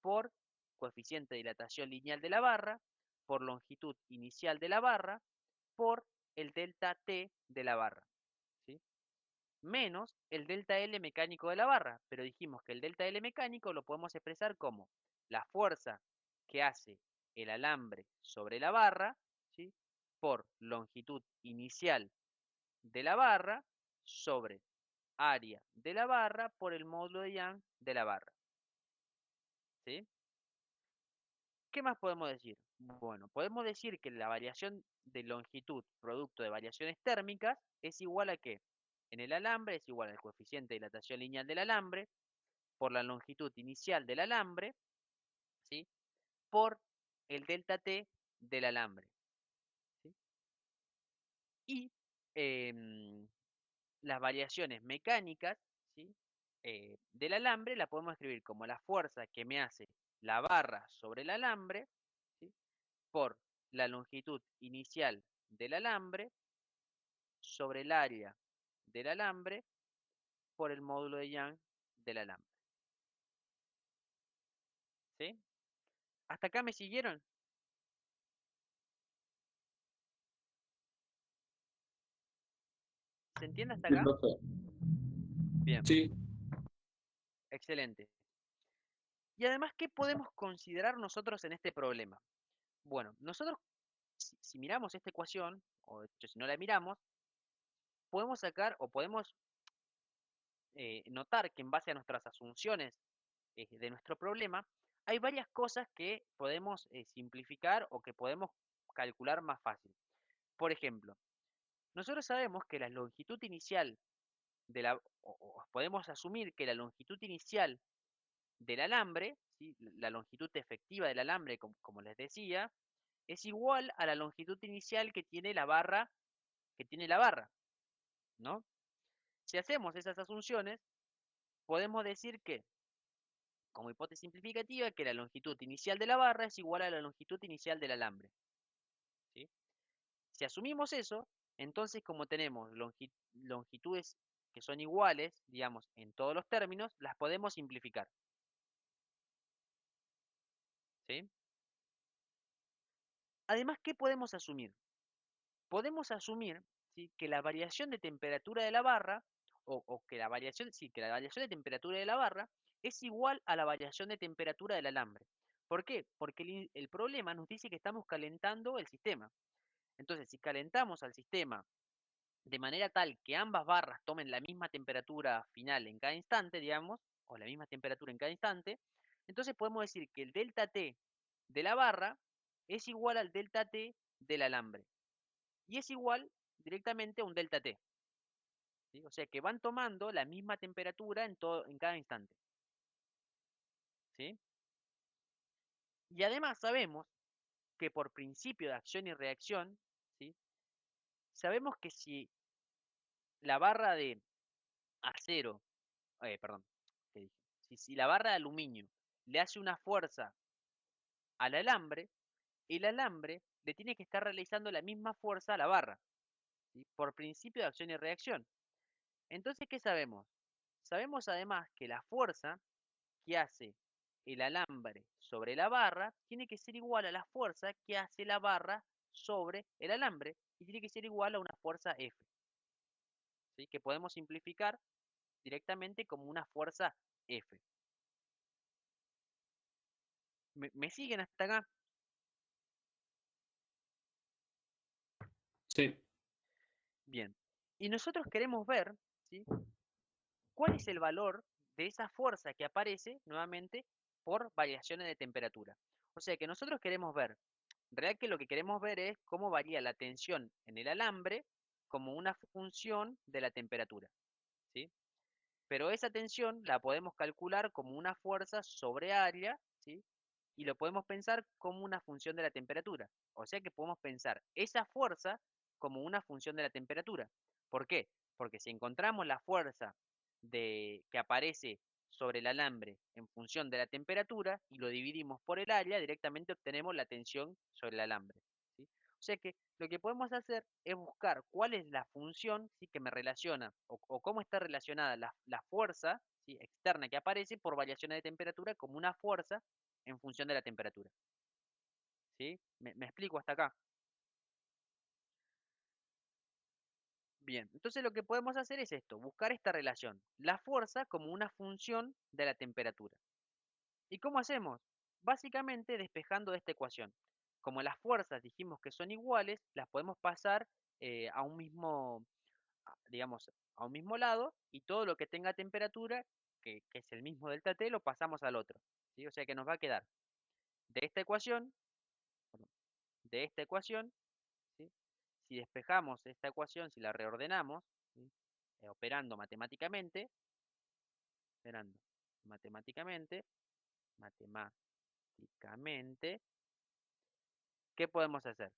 A: por coeficiente de dilatación lineal de la barra, por longitud inicial de la barra, por el delta T de la barra, ¿sí?, menos el delta L mecánico de la barra, pero dijimos que el delta L mecánico lo podemos expresar como la fuerza que hace el alambre sobre la barra, ¿sí?, por longitud inicial de la barra sobre área de la barra por el módulo de Young de la barra. ¿Sí? ¿Qué más podemos decir? Bueno, podemos decir que la variación de longitud producto de variaciones térmicas es igual a ¿qué? En el alambre es igual al coeficiente de dilatación lineal del alambre por la longitud inicial del alambre, ¿sí?, por el delta T del alambre. ¿Sí? Y las variaciones mecánicas, ¿sí?, del alambre la podemos escribir como la fuerza que me hace la barra sobre el alambre, ¿sí?, por la longitud inicial del alambre sobre el área del alambre por el módulo de Young del alambre. ¿Sí? ¿Hasta acá me siguieron? ¿Se entiende hasta
D: Sí,
A: acá?
D: profe.
A: Bien,
D: Sí,
A: excelente. Y además, ¿qué podemos considerar nosotros en este problema? Bueno, nosotros, si miramos esta ecuación, o de hecho si no la miramos, podemos sacar o podemos notar que en base a nuestras asunciones de nuestro problema, hay varias cosas que podemos simplificar o que podemos calcular más fácil. Por ejemplo, nosotros sabemos que la longitud inicial o podemos asumir que la longitud inicial del alambre, ¿sí?, la longitud efectiva del alambre, como les decía, es igual a la longitud inicial que tiene la barra, ¿no? Si hacemos esas asunciones, podemos decir que, como hipótesis simplificativa, que la longitud inicial de la barra es igual a la longitud inicial del alambre, ¿sí? Si asumimos eso, entonces como tenemos longitudes que son iguales, digamos, en todos los términos, las podemos simplificar, ¿sí? Además, ¿qué podemos asumir? Podemos asumir, ¿sí?, que la variación de temperatura de la barra, o que la variación, sí, que la variación de temperatura de la barra es igual a la variación de temperatura del alambre. ¿Por qué? Porque el problema nos dice que estamos calentando el sistema. Entonces, si calentamos al sistema de manera tal que ambas barras tomen la misma temperatura final en cada instante, digamos, o la misma temperatura en cada instante, entonces podemos decir que el delta T de la barra es igual al delta T del alambre. Y es igual directamente a un delta T, ¿sí? O sea que van tomando la misma temperatura en cada instante, ¿sí? Y además sabemos que por principio de acción y reacción, ¿sí?, sabemos que si la barra de acero, perdón, ¿qué dije? Si la barra de aluminio le hace una fuerza al alambre, el alambre le tiene que estar realizando la misma fuerza a la barra, ¿sí?, por principio de acción y reacción. Entonces, ¿qué sabemos? Sabemos además que la fuerza que hace el alambre sobre la barra tiene que ser igual a la fuerza que hace la barra sobre el alambre y tiene que ser igual a una fuerza F, ¿sí?, que podemos simplificar directamente como una fuerza F. ¿Me siguen hasta acá?
D: sí.
A: Bien. Y nosotros queremos ver, ¿sí? ¿Cuál es el valor de esa fuerza que aparece nuevamente por variaciones de temperatura? O sea que nosotros queremos ver, en realidad que lo que queremos ver es cómo varía la tensión en el alambre como una función de la temperatura, ¿sí? Pero esa tensión la podemos calcular como una fuerza sobre área, ¿sí? Y lo podemos pensar como una función de la temperatura. O sea que podemos pensar esa fuerza como una función de la temperatura. ¿Por qué? Porque si encontramos la fuerza que aparece sobre el alambre en función de la temperatura y lo dividimos por el área, directamente obtenemos la tensión sobre el alambre, ¿sí? O sea que lo que podemos hacer es buscar cuál es la función, ¿sí?, que me relaciona o cómo está relacionada la fuerza, ¿sí?, externa que aparece por variaciones de temperatura como una fuerza en función de la temperatura. ¿Sí? ¿Me explico hasta acá? Bien, entonces lo que podemos hacer es esto, buscar esta relación, la fuerza como una función de la temperatura. ¿Y cómo hacemos? Básicamente despejando esta ecuación. Como las fuerzas dijimos que son iguales, las podemos pasar a un mismo, digamos, a un mismo lado y todo lo que tenga temperatura, que es el mismo delta T, lo pasamos al otro, ¿sí? O sea que nos va a quedar de esta ecuación, perdón, de esta ecuación, ¿sí? Si despejamos esta ecuación, si la reordenamos, ¿sí?, operando matemáticamente, operando matemáticamente, matemáticamente, ¿qué podemos hacer?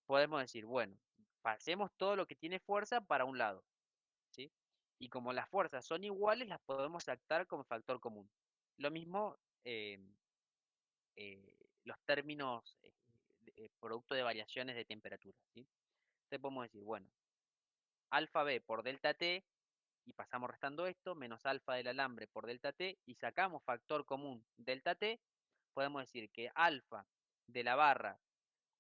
A: Podemos decir, bueno, pasemos todo lo que tiene fuerza para un lado, ¿sí? Y como las fuerzas son iguales, las podemos actar como factor común. Lo mismo los términos producto de variaciones de temperatura, ¿sí? Entonces podemos decir, bueno, alfa B por delta T, y pasamos restando esto, menos alfa del alambre por delta T, y sacamos factor común delta T, podemos decir que alfa de la barra,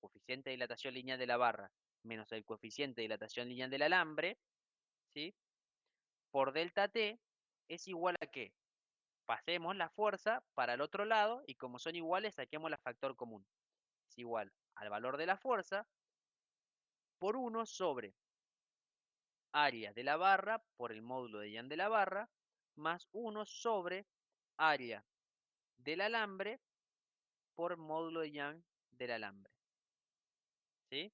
A: coeficiente de dilatación lineal de la barra, menos el coeficiente de dilatación lineal del alambre, ¿sí?, por delta T es igual a que pasemos la fuerza para el otro lado y como son iguales saquemos la factor común. Es igual al valor de la fuerza por 1 sobre área de la barra por el módulo de Young de la barra más 1 sobre área del alambre por módulo de Young del alambre. ¿Sí?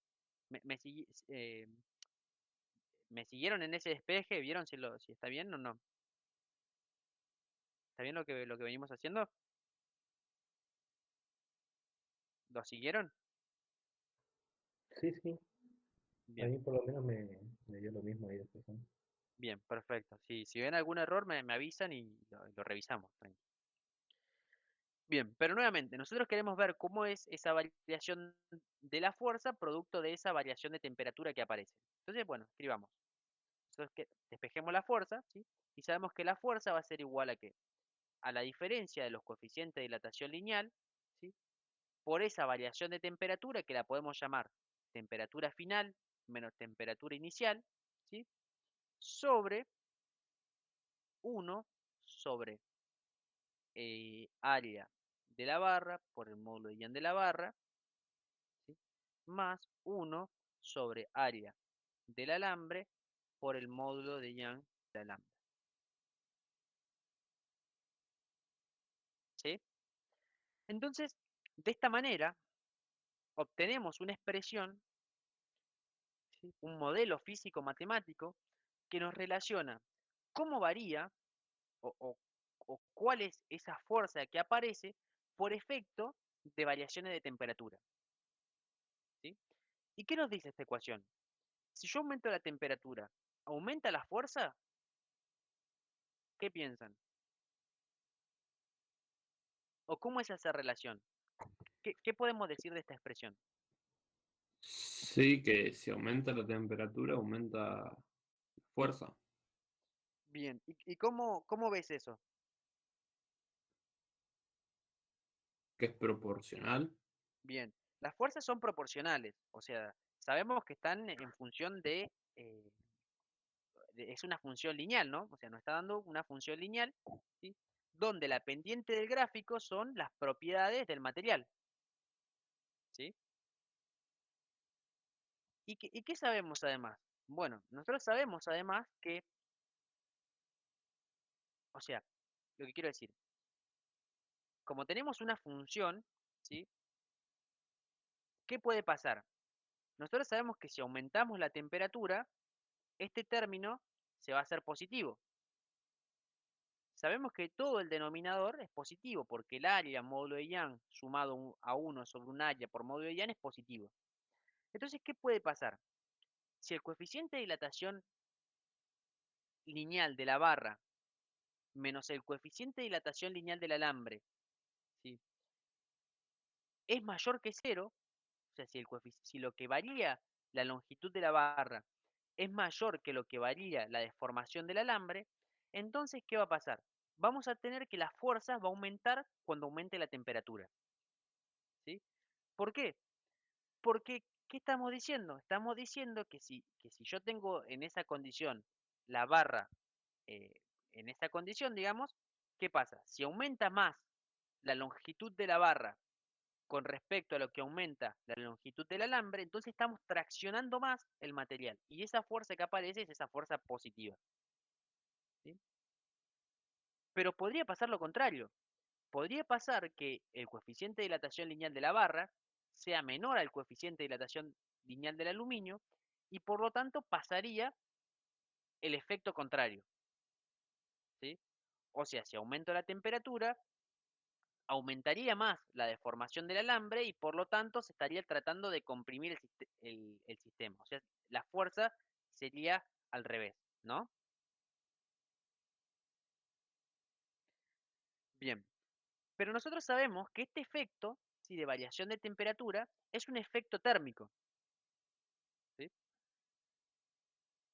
A: ¿Me siguieron en ese despeje? ¿Vieron si está bien o no? ¿Está bien lo que venimos haciendo? ¿Lo siguieron?
F: Sí, sí. A
A: Bien,
F: mí por lo menos me dio lo mismo ahí después, ¿no?
A: bien, perfecto. Si ven algún error me avisan y lo revisamos. Tranqui. Bien, pero nuevamente, nosotros queremos ver cómo es esa variación de la fuerza producto de esa variación de temperatura que aparece. Entonces, bueno, escribamos. Nosotros despejemos la fuerza, ¿sí? Y sabemos que la fuerza va a ser igual a ¿qué? A la diferencia de los coeficientes de dilatación lineal, ¿sí?, por esa variación de temperatura que la podemos llamar temperatura final menos temperatura inicial, ¿sí?, sobre 1 sobre área de la barra por el módulo de Young de la barra, ¿sí?, más 1 sobre área del alambre por el módulo de Young del alambre. ¿Sí? Entonces, de esta manera, obtenemos una expresión, ¿sí?, un modelo físico-matemático que nos relaciona cómo varía o cuál es esa fuerza que aparece por efecto de variaciones de temperatura. ¿Sí? ¿Y qué nos dice esta ecuación? Si yo aumento la temperatura, ¿aumenta la fuerza? ¿Qué piensan? ¿O cómo es esa relación? ¿Qué podemos decir de esta expresión?
D: Sí, que si aumenta la temperatura, aumenta la fuerza,
A: Bien, ¿y cómo ves eso?
D: que es proporcional.
A: Bien, las fuerzas son proporcionales, o sea, sabemos que están en función eh, es una función lineal, ¿no? O sea, nos está dando una función lineal, ¿sí?, donde la pendiente del gráfico son las propiedades del material, ¿sí? ¿Y qué sabemos además? Bueno, nosotros sabemos además que O sea, lo que quiero decir, como tenemos una función, ¿sí? ¿Qué puede pasar? Nosotros sabemos que si aumentamos la temperatura, este término se va a hacer positivo. Sabemos que todo el denominador es positivo, porque el área módulo de Young sumado a 1 sobre un área por módulo de Young es positivo. Entonces, ¿qué puede pasar? Si el coeficiente de dilatación lineal de la barra menos el coeficiente de dilatación lineal del alambre, ¿sí? es mayor que cero, o sea, si lo que varía la longitud de la barra es mayor que lo que varía la deformación del alambre, entonces, ¿qué va a pasar? Vamos a tener que la fuerza va a aumentar cuando aumente la temperatura, ¿sí? ¿Por qué? Porque, ¿qué estamos diciendo? Estamos diciendo que si yo tengo en esa condición la barra, eh, en esa condición, digamos, ¿qué pasa? Si aumenta más la longitud de la barra con respecto a lo que aumenta la longitud del alambre, entonces estamos traccionando más el material. Y esa fuerza que aparece es esa fuerza positiva, ¿sí? Pero podría pasar lo contrario. Podría pasar que el coeficiente de dilatación lineal de la barra sea menor al coeficiente de dilatación lineal del aluminio y por lo tanto pasaría el efecto contrario, ¿sí? O sea, si aumento la temperatura, aumentaría más la deformación del alambre y por lo tanto se estaría tratando de comprimir el sistema. O sea, la fuerza sería al revés, ¿no? Bien, pero nosotros sabemos que este efecto, ¿sí? de variación de temperatura es un efecto térmico, ¿sí?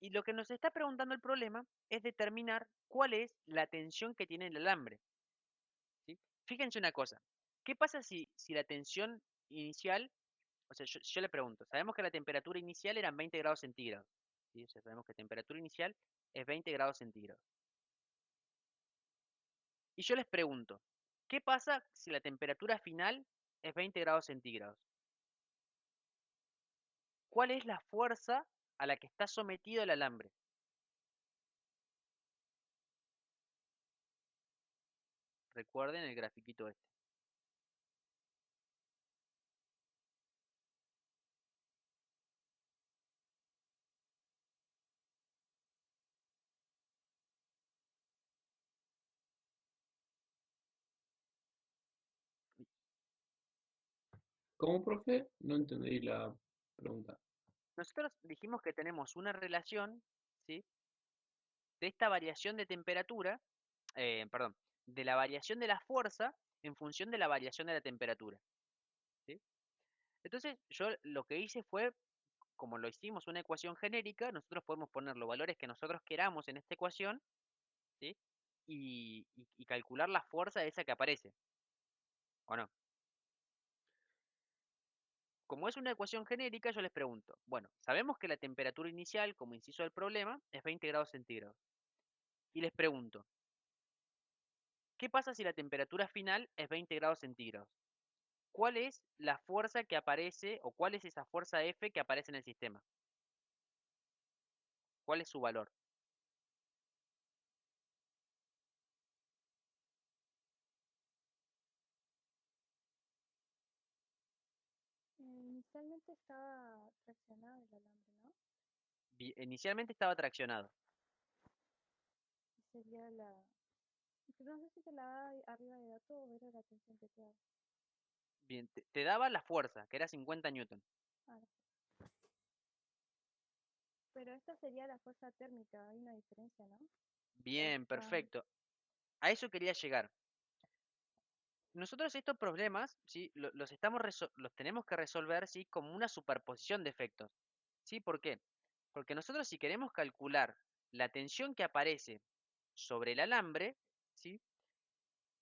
A: Y lo que nos está preguntando el problema es determinar cuál es la tensión que tiene el alambre, ¿sí? Fíjense una cosa, ¿qué pasa si la tensión inicial, o sea, yo le pregunto, sabemos que la temperatura inicial eran 20 grados centígrados, ¿sí? O sea, sabemos que la temperatura inicial es 20 grados centígrados. Y yo les pregunto, ¿qué pasa si la temperatura final es 20 grados centígrados? ¿Cuál es la fuerza a la que está sometido el alambre? Recuerden el grafiquito este.
D: ¿Cómo, profe? No entendí la pregunta.
A: Nosotros dijimos que tenemos una relación, ¿sí? De esta variación de temperatura, perdón, de la variación de la fuerza en función de la variación de la temperatura, ¿sí? Entonces, yo lo que hice fue, como lo hicimos una ecuación genérica, nosotros podemos poner los valores que nosotros queramos en esta ecuación, ¿sí? Y calcular la fuerza esa que aparece, ¿o no? Como es una ecuación genérica, yo les pregunto, bueno, sabemos que la temperatura inicial, como inciso del problema, es 20 grados centígrados. Y les pregunto, ¿qué pasa si la temperatura final es 20 grados centígrados? ¿Cuál es la fuerza que aparece o cuál es esa fuerza F que aparece en el sistema? ¿Cuál es su valor?
G: Inicialmente estaba traccionado el alambre, ¿no?
A: Inicialmente estaba traccionado.
G: Y sería la... No sé si te la da arriba de dato o era la tensión que te da.
A: Bien, te daba la fuerza, que era 50 newton.
G: Ah, pero esta sería la fuerza térmica, hay una diferencia, ¿no?
A: Bien,
G: Esta,
A: perfecto. A eso quería llegar. Nosotros estos problemas, ¿sí? Los tenemos que resolver, ¿sí? Como una superposición de efectos. ¿Sí? ¿Por qué? Porque nosotros si queremos calcular la tensión que aparece sobre el alambre, ¿sí?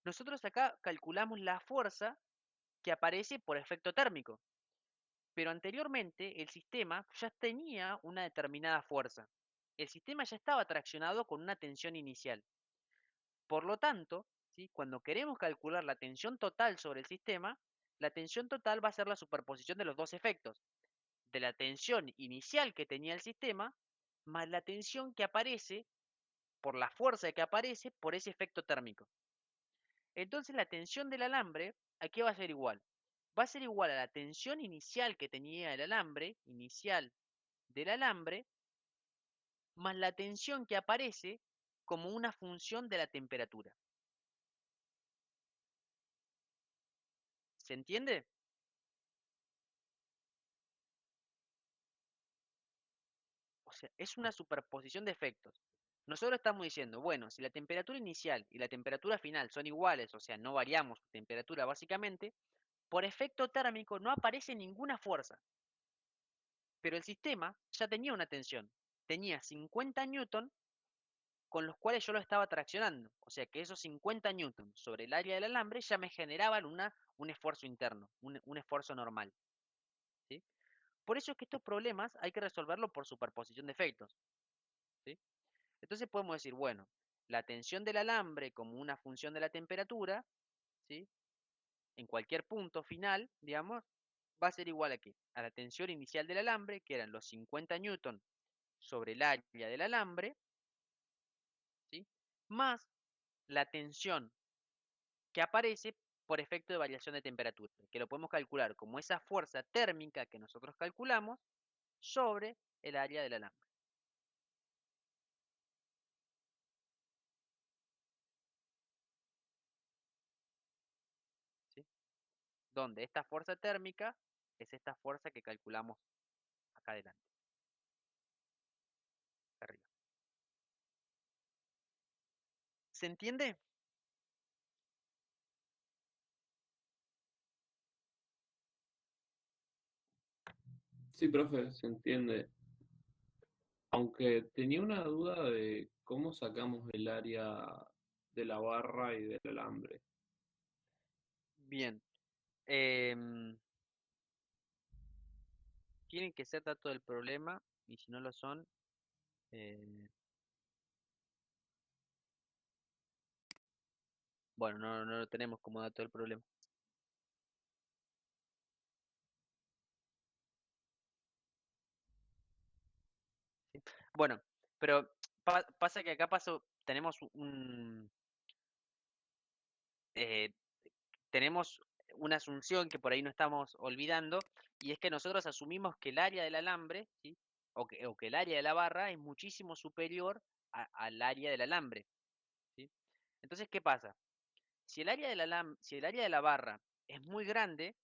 A: Nosotros acá calculamos la fuerza que aparece por efecto térmico. Pero anteriormente el sistema ya tenía una determinada fuerza. El sistema ya estaba traccionado con una tensión inicial. Por lo tanto, ¿sí? Cuando queremos calcular la tensión total sobre el sistema, la tensión total va a ser la superposición de los dos efectos, de la tensión inicial que tenía el sistema, más la tensión que aparece por la fuerza que aparece por ese efecto térmico. Entonces la tensión del alambre, ¿a qué va a ser igual? Va a ser igual a la tensión inicial que tenía el alambre, inicial del alambre, más la tensión que aparece como una función de la temperatura. ¿Se entiende? O sea, es una superposición de efectos. Nosotros estamos diciendo, bueno, si la temperatura inicial y la temperatura final son iguales, o sea, no variamos su temperatura básicamente, por efecto térmico no aparece ninguna fuerza. Pero el sistema ya tenía una tensión. Tenía 50 newton con los cuales yo lo estaba traccionando. O sea que esos 50 newton sobre el área del alambre ya me generaban un esfuerzo interno, un esfuerzo normal. ¿Sí? Por eso es que estos problemas hay que resolverlos por superposición de efectos. ¿Sí? Entonces podemos decir, bueno, la tensión del alambre como una función de la temperatura, ¿sí? En cualquier punto final, digamos, va a ser igual a ¿qué? A la tensión inicial del alambre, que eran los 50 newton sobre el área del alambre, ¿sí? Más la tensión que aparece por efecto de variación de temperatura, que lo podemos calcular como esa fuerza térmica que nosotros calculamos sobre el área del alambre. ¿Sí? Donde esta fuerza térmica es esta fuerza que calculamos acá adelante, acá arriba. ¿Se entiende?
D: Sí, profe, se entiende. Aunque tenía una duda de cómo sacamos el área de la barra y del alambre.
A: Bien. Tienen que ser datos del problema y si no lo son, eh, bueno, no lo tenemos como dato del problema. ¿Sí? Bueno, pero pasa que acá tenemos eh, tenemos una asunción que por ahí no estamos olvidando, y es que nosotros asumimos que el área del alambre, ¿sí? O que el área de la barra es muchísimo superior al área del alambre, ¿sí? Entonces, ¿qué pasa? Si el área de la barra es muy grande,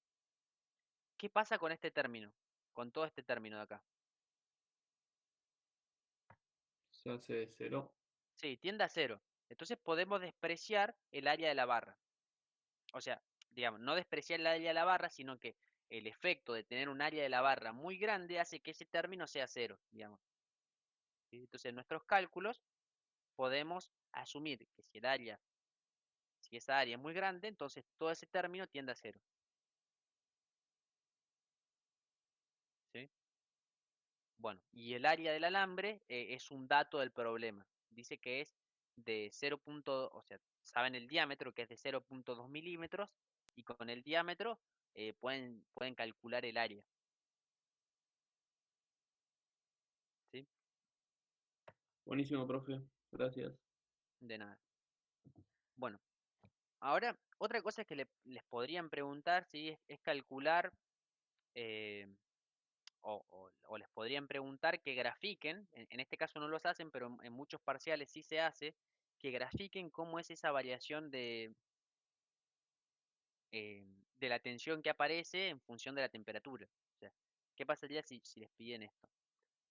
A: ¿qué pasa con este término? Con todo este término de acá.
D: Se hace de cero.
A: Sí, tiende a cero. Entonces podemos despreciar el área de la barra. O sea, digamos, no despreciar el área de la barra, sino que el efecto de tener un área de la barra muy grande hace que ese término sea cero, digamos. ¿Sí? Entonces, en nuestros cálculos podemos asumir que si esa área es muy grande, entonces todo ese término tiende a cero. ¿Sí? Bueno, y el área del alambre es un dato del problema. Dice que es de 0. O sea, saben el diámetro que es de 0,2 milímetros y con el diámetro pueden calcular el área. ¿Sí?
D: Buenísimo, profe. Gracias.
A: De nada. Bueno, ahora otra cosa que les podrían preguntar, ¿sí? Es calcular eh, o les podrían preguntar que grafiquen, en este caso no los hacen, pero en muchos parciales sí se hace, que grafiquen cómo es esa variación de la tensión que aparece en función de la temperatura. O sea, ¿qué pasaría si les piden esto?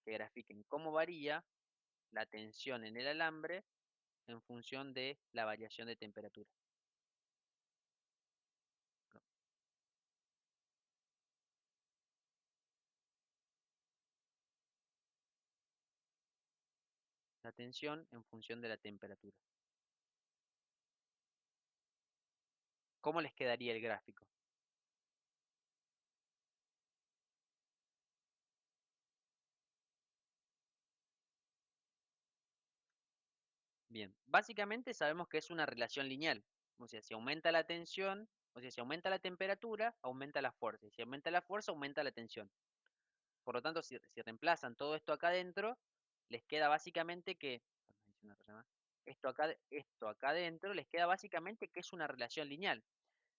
A: Que grafiquen cómo varía la tensión en el alambre en función de la variación de temperatura. ¿No? La tensión en función de la temperatura. ¿Cómo les quedaría el gráfico? Bien, básicamente sabemos que es una relación lineal. O sea, si aumenta la tensión, o sea, si aumenta la temperatura, aumenta la fuerza. Y si aumenta la fuerza, aumenta la tensión. Por lo tanto, si reemplazan todo esto acá adentro, les queda básicamente que esto acá adentro les queda básicamente que es una relación lineal.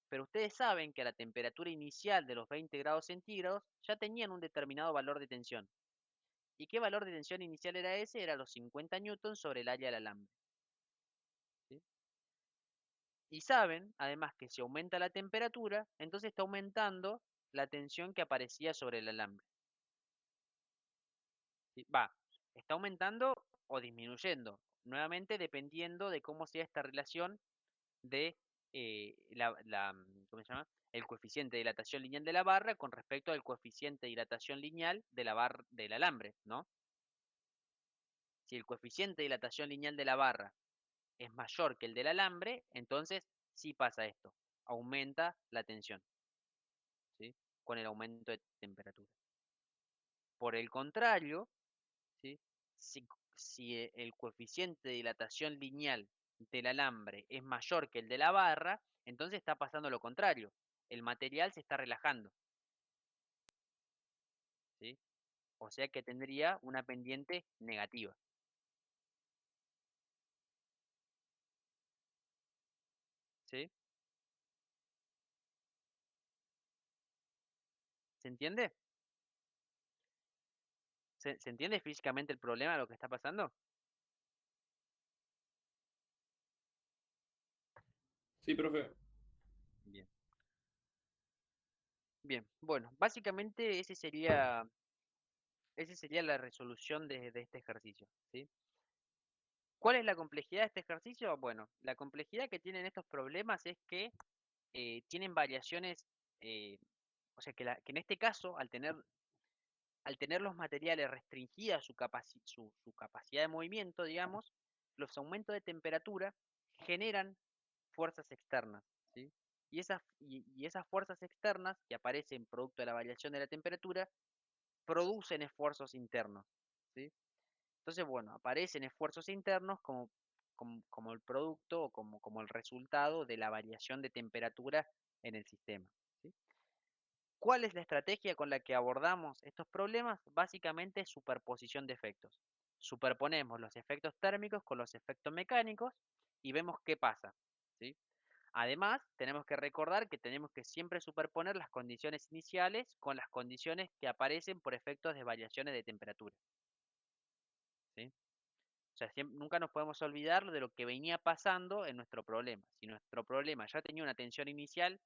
A: Pero ustedes saben que a la temperatura inicial de los 20 grados centígrados ya tenían un determinado valor de tensión. ¿Y qué valor de tensión inicial era ese? Era los 50 newtons sobre el área del alambre. ¿Sí? Y saben, además, que si aumenta la temperatura, entonces está aumentando la tensión que aparecía sobre el alambre. ¿Sí? Está aumentando o disminuyendo, nuevamente dependiendo de cómo sea esta relación de ¿cómo se llama? El coeficiente de dilatación lineal de la barra con respecto al coeficiente de dilatación lineal de la barra del alambre, ¿no? Si el coeficiente de dilatación lineal de la barra es mayor que el del alambre, entonces sí pasa esto, aumenta la tensión, ¿sí? Con el aumento de temperatura. Por el contrario, ¿sí? Si el coeficiente de dilatación lineal del alambre es mayor que el de la barra, entonces está pasando lo contrario. El material se está relajando, ¿sí? O sea que tendría una pendiente negativa, ¿sí? ¿Se entiende? ¿Se entiende físicamente el problema de lo que está pasando?
D: Sí, profe.
A: Bien. Bien, bueno, básicamente ese sería la resolución de este ejercicio, ¿sí? ¿Cuál es la complejidad de este ejercicio? Bueno, la complejidad que tienen estos problemas es que tienen variaciones, o sea, que en este caso, al tener los materiales restringidas su capacidad de movimiento, digamos, los aumentos de temperatura generan fuerzas externas, ¿sí? Y esas fuerzas externas que aparecen producto de la variación de la temperatura producen esfuerzos internos, ¿sí? Entonces, bueno, aparecen esfuerzos internos como el producto o como el resultado de la variación de temperatura en el sistema, ¿sí? ¿Cuál es la estrategia con la que abordamos estos problemas? Básicamente superposición de efectos. Superponemos los efectos térmicos con los efectos mecánicos y vemos qué pasa, ¿sí? Además, tenemos que recordar que tenemos que siempre superponer las condiciones iniciales con las condiciones que aparecen por efectos de variaciones de temperatura, ¿sí? O sea, nunca nos podemos olvidar de lo que venía pasando en nuestro problema. Si nuestro problema ya tenía una tensión inicial,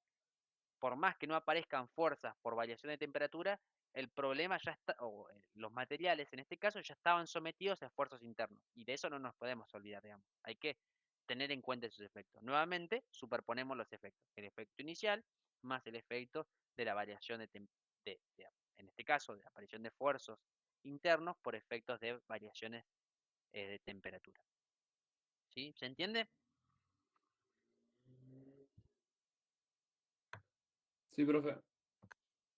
A: por más que no aparezcan fuerzas por variación de temperatura, el problema ya está, o los materiales en este caso ya estaban sometidos a esfuerzos internos. Y de eso no nos podemos olvidar, digamos. Hay que tener en cuenta esos efectos. Nuevamente, superponemos los efectos. El efecto inicial más el efecto de la variación en este caso, de la aparición de esfuerzos internos por efectos de variaciones de temperatura. ¿Sí? ¿Se entiende?
D: Sí, profe.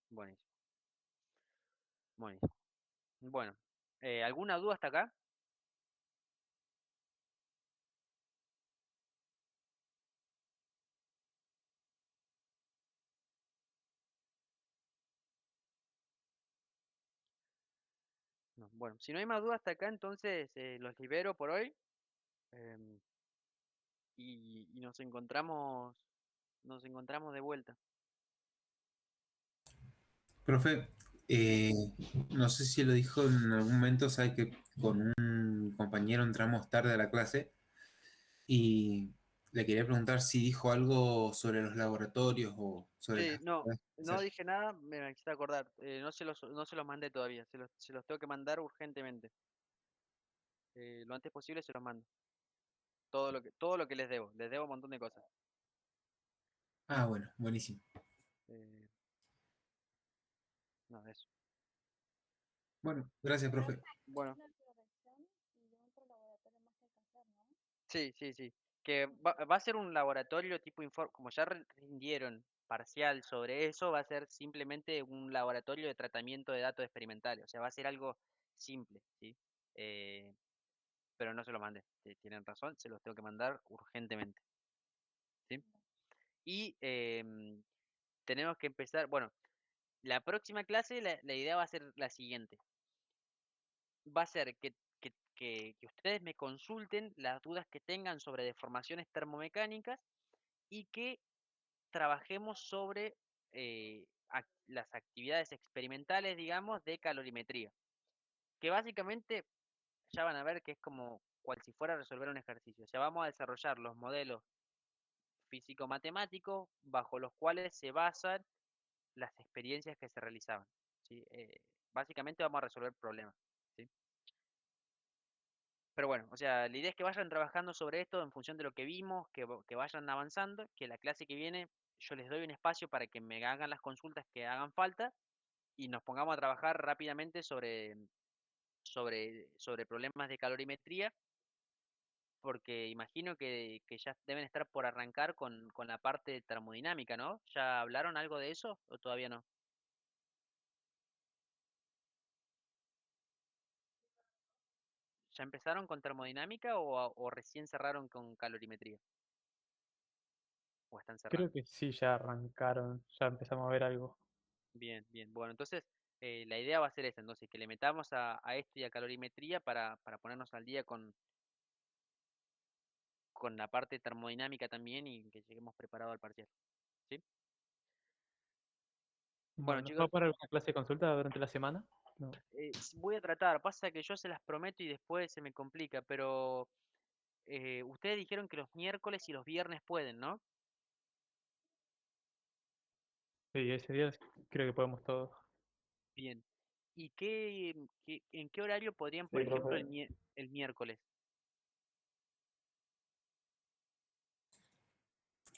A: Buenísimo. Buenísimo. Bueno, ¿alguna duda hasta acá? No. Bueno, si no hay más dudas hasta acá, entonces los libero por hoy em, y nos encontramos de vuelta.
E: Profe, no sé si lo dijo en algún momento, sabe que con un compañero entramos tarde a la clase y le quería preguntar si dijo algo sobre los laboratorios o sobre
A: Sí,
E: las
A: no,
E: actividades que
A: no
E: hacer.
A: dije nada, me quise acordar. No se los mandé todavía, se los tengo que mandar urgentemente. Lo antes posible se los mando. Todo lo que les debo un montón de cosas.
E: Ah, bueno, buenísimo.
A: Eh, no, eso.
E: Bueno, gracias, profe.
A: Bueno,
G: Una corrección y otro laboratorio más que hay que hacer, ¿no?
A: sí, sí, sí. Que va a ser un laboratorio tipo como ya rindieron parcial sobre eso, va a ser simplemente un laboratorio de tratamiento de datos experimentales. O sea, va a ser algo simple, ¿sí? Eh, pero no se lo mandé. Tienen razón, se los tengo que mandar urgentemente, ¿sí? Y tenemos que empezar, bueno, la próxima clase, la idea va a ser la siguiente. Va a ser que que ustedes me consulten las dudas que tengan sobre deformaciones termomecánicas y que trabajemos sobre las actividades experimentales, digamos, de calorimetría, que básicamente ya van a ver que es como cual si fuera a resolver un ejercicio. O sea, vamos a desarrollar los modelos físico-matemáticos bajo los cuales se basan las experiencias que se realizaban, ¿sí? Básicamente vamos a resolver problemas, ¿sí? Pero bueno, o sea, la idea es que vayan trabajando sobre esto en función de lo que vimos, que vayan avanzando, que la clase que viene yo les doy un espacio para que me hagan las consultas que hagan falta y nos pongamos a trabajar rápidamente sobre problemas de calorimetría, porque imagino que ya deben estar por arrancar con la parte termodinámica, ¿no? ¿Ya hablaron algo de eso o todavía no? ¿Ya empezaron con termodinámica o recién cerraron con calorimetría? ¿O están
C: Creo
A: cerrando?
C: que sí, ya arrancaron, ya empezamos a ver algo.
A: Bien, bien. Bueno, entonces la idea va a ser esa, entonces, que le metamos a esto y a calorimetría para ponernos al día con la parte termodinámica también y que lleguemos preparados al parcial. ¿Sí? Bueno,
C: Bueno, ¿nos va a
A: chicos,
C: poner alguna clase de consulta durante la semana? No.
A: voy a tratar. Pasa que yo se las prometo y después se me complica, pero ustedes dijeron que los miércoles y los viernes pueden, ¿no?
C: Sí, ese día creo que podemos todos.
A: Bien. ¿Y en qué horario podrían, por
F: Sí,
A: ejemplo,
F: profe.
A: el miércoles?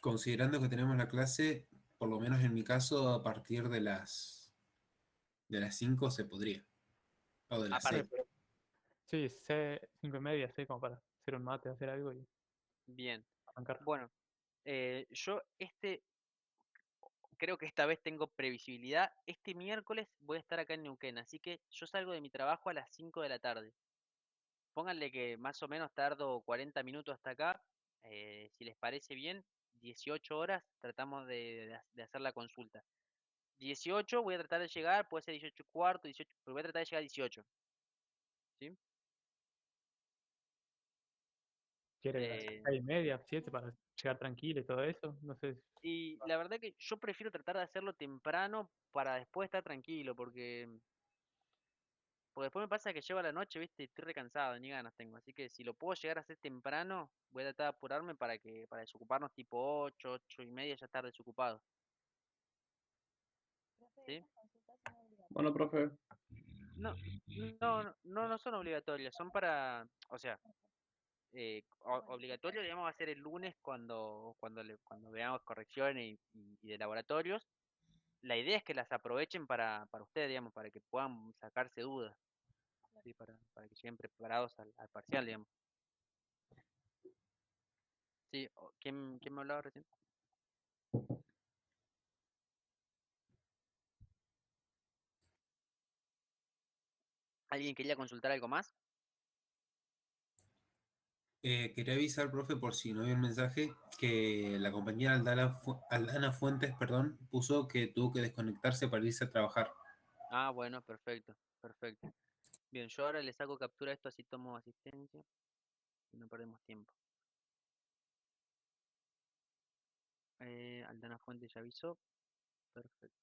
E: Considerando que tenemos la clase, por lo menos en mi caso, a partir de las 5 se podría, o de
A: A
E: las
A: par-
C: Sí,
E: 6.
C: pero sí, 5:30, sí, como para hacer un mate, hacer algo y
A: Bien.
C: arrancar.
A: Bueno, yo creo que esta vez tengo previsibilidad. Este miércoles voy a estar acá en Neuquén, así que yo salgo de mi trabajo a las 5 de la tarde. Pónganle que más o menos tardo 40 minutos hasta acá. Si les parece bien, 18 horas tratamos de hacer la consulta. 18 voy a tratar de llegar, puede ser 18 y cuarto, 18, pero voy a tratar de llegar a 18. ¿Sí?
C: ¿Quiere las
A: Eh,
C: 6:30, 7 para llegar tranquilo y todo eso? No sé.
A: y la verdad que yo prefiero tratar de hacerlo temprano para después estar tranquilo, porque después me pasa que llego a la noche, viste, y estoy recansado, ni ganas tengo. Así que si lo puedo llegar a hacer temprano, voy a tratar de apurarme para desocuparnos tipo 8, 8:30, ya estar desocupados.
G: Profe,
A: ¿Sí?
G: esas consultas son
D: Bueno,
G: obligatorias.
D: profe,
A: No, no son obligatorias, son para, o sea,
G: Bueno,
A: obligatorio, digamos, va a ser el lunes cuando veamos correcciones y de laboratorios. La idea es que las aprovechen para ustedes, digamos, para que puedan sacarse dudas, ¿sí? Para que lleguen preparados al parcial, digamos. Sí, ¿quién me hablaba recién? ¿Alguien quería consultar algo más?
E: Quería avisar, profe, por si no vio el mensaje, que la compañera Aldana Fuentes, perdón, puso que tuvo que desconectarse para irse a trabajar.
A: Ah, bueno, perfecto, perfecto. Bien, yo ahora le saco captura a esto, así tomo asistencia y no perdemos tiempo. Aldana Fuente ya avisó, perfecto.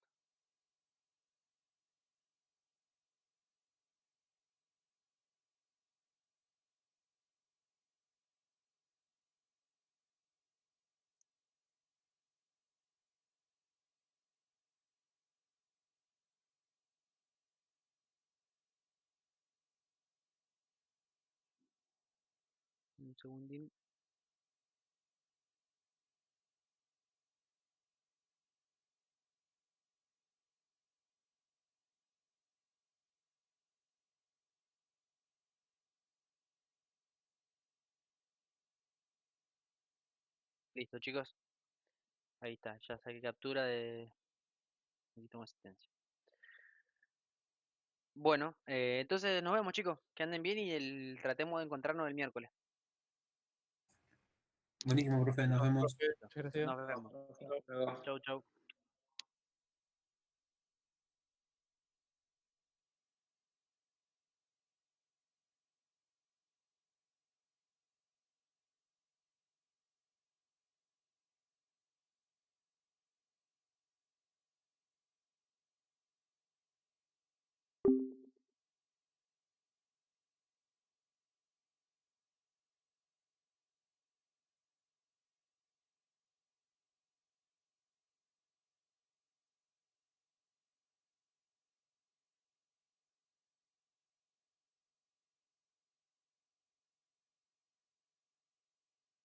A: Un segundín. Listo, chicos. Ahí está, ya saqué captura de... Aquí tomo asistencia. Bueno, entonces nos vemos, chicos. Que anden bien y tratemos de encontrarnos el miércoles.
E: Buenísimo, profe, nos
C: No,
E: vemos.
C: profe, muchas gracias.
A: Nos vemos.
D: hasta luego.
A: Chau, chau.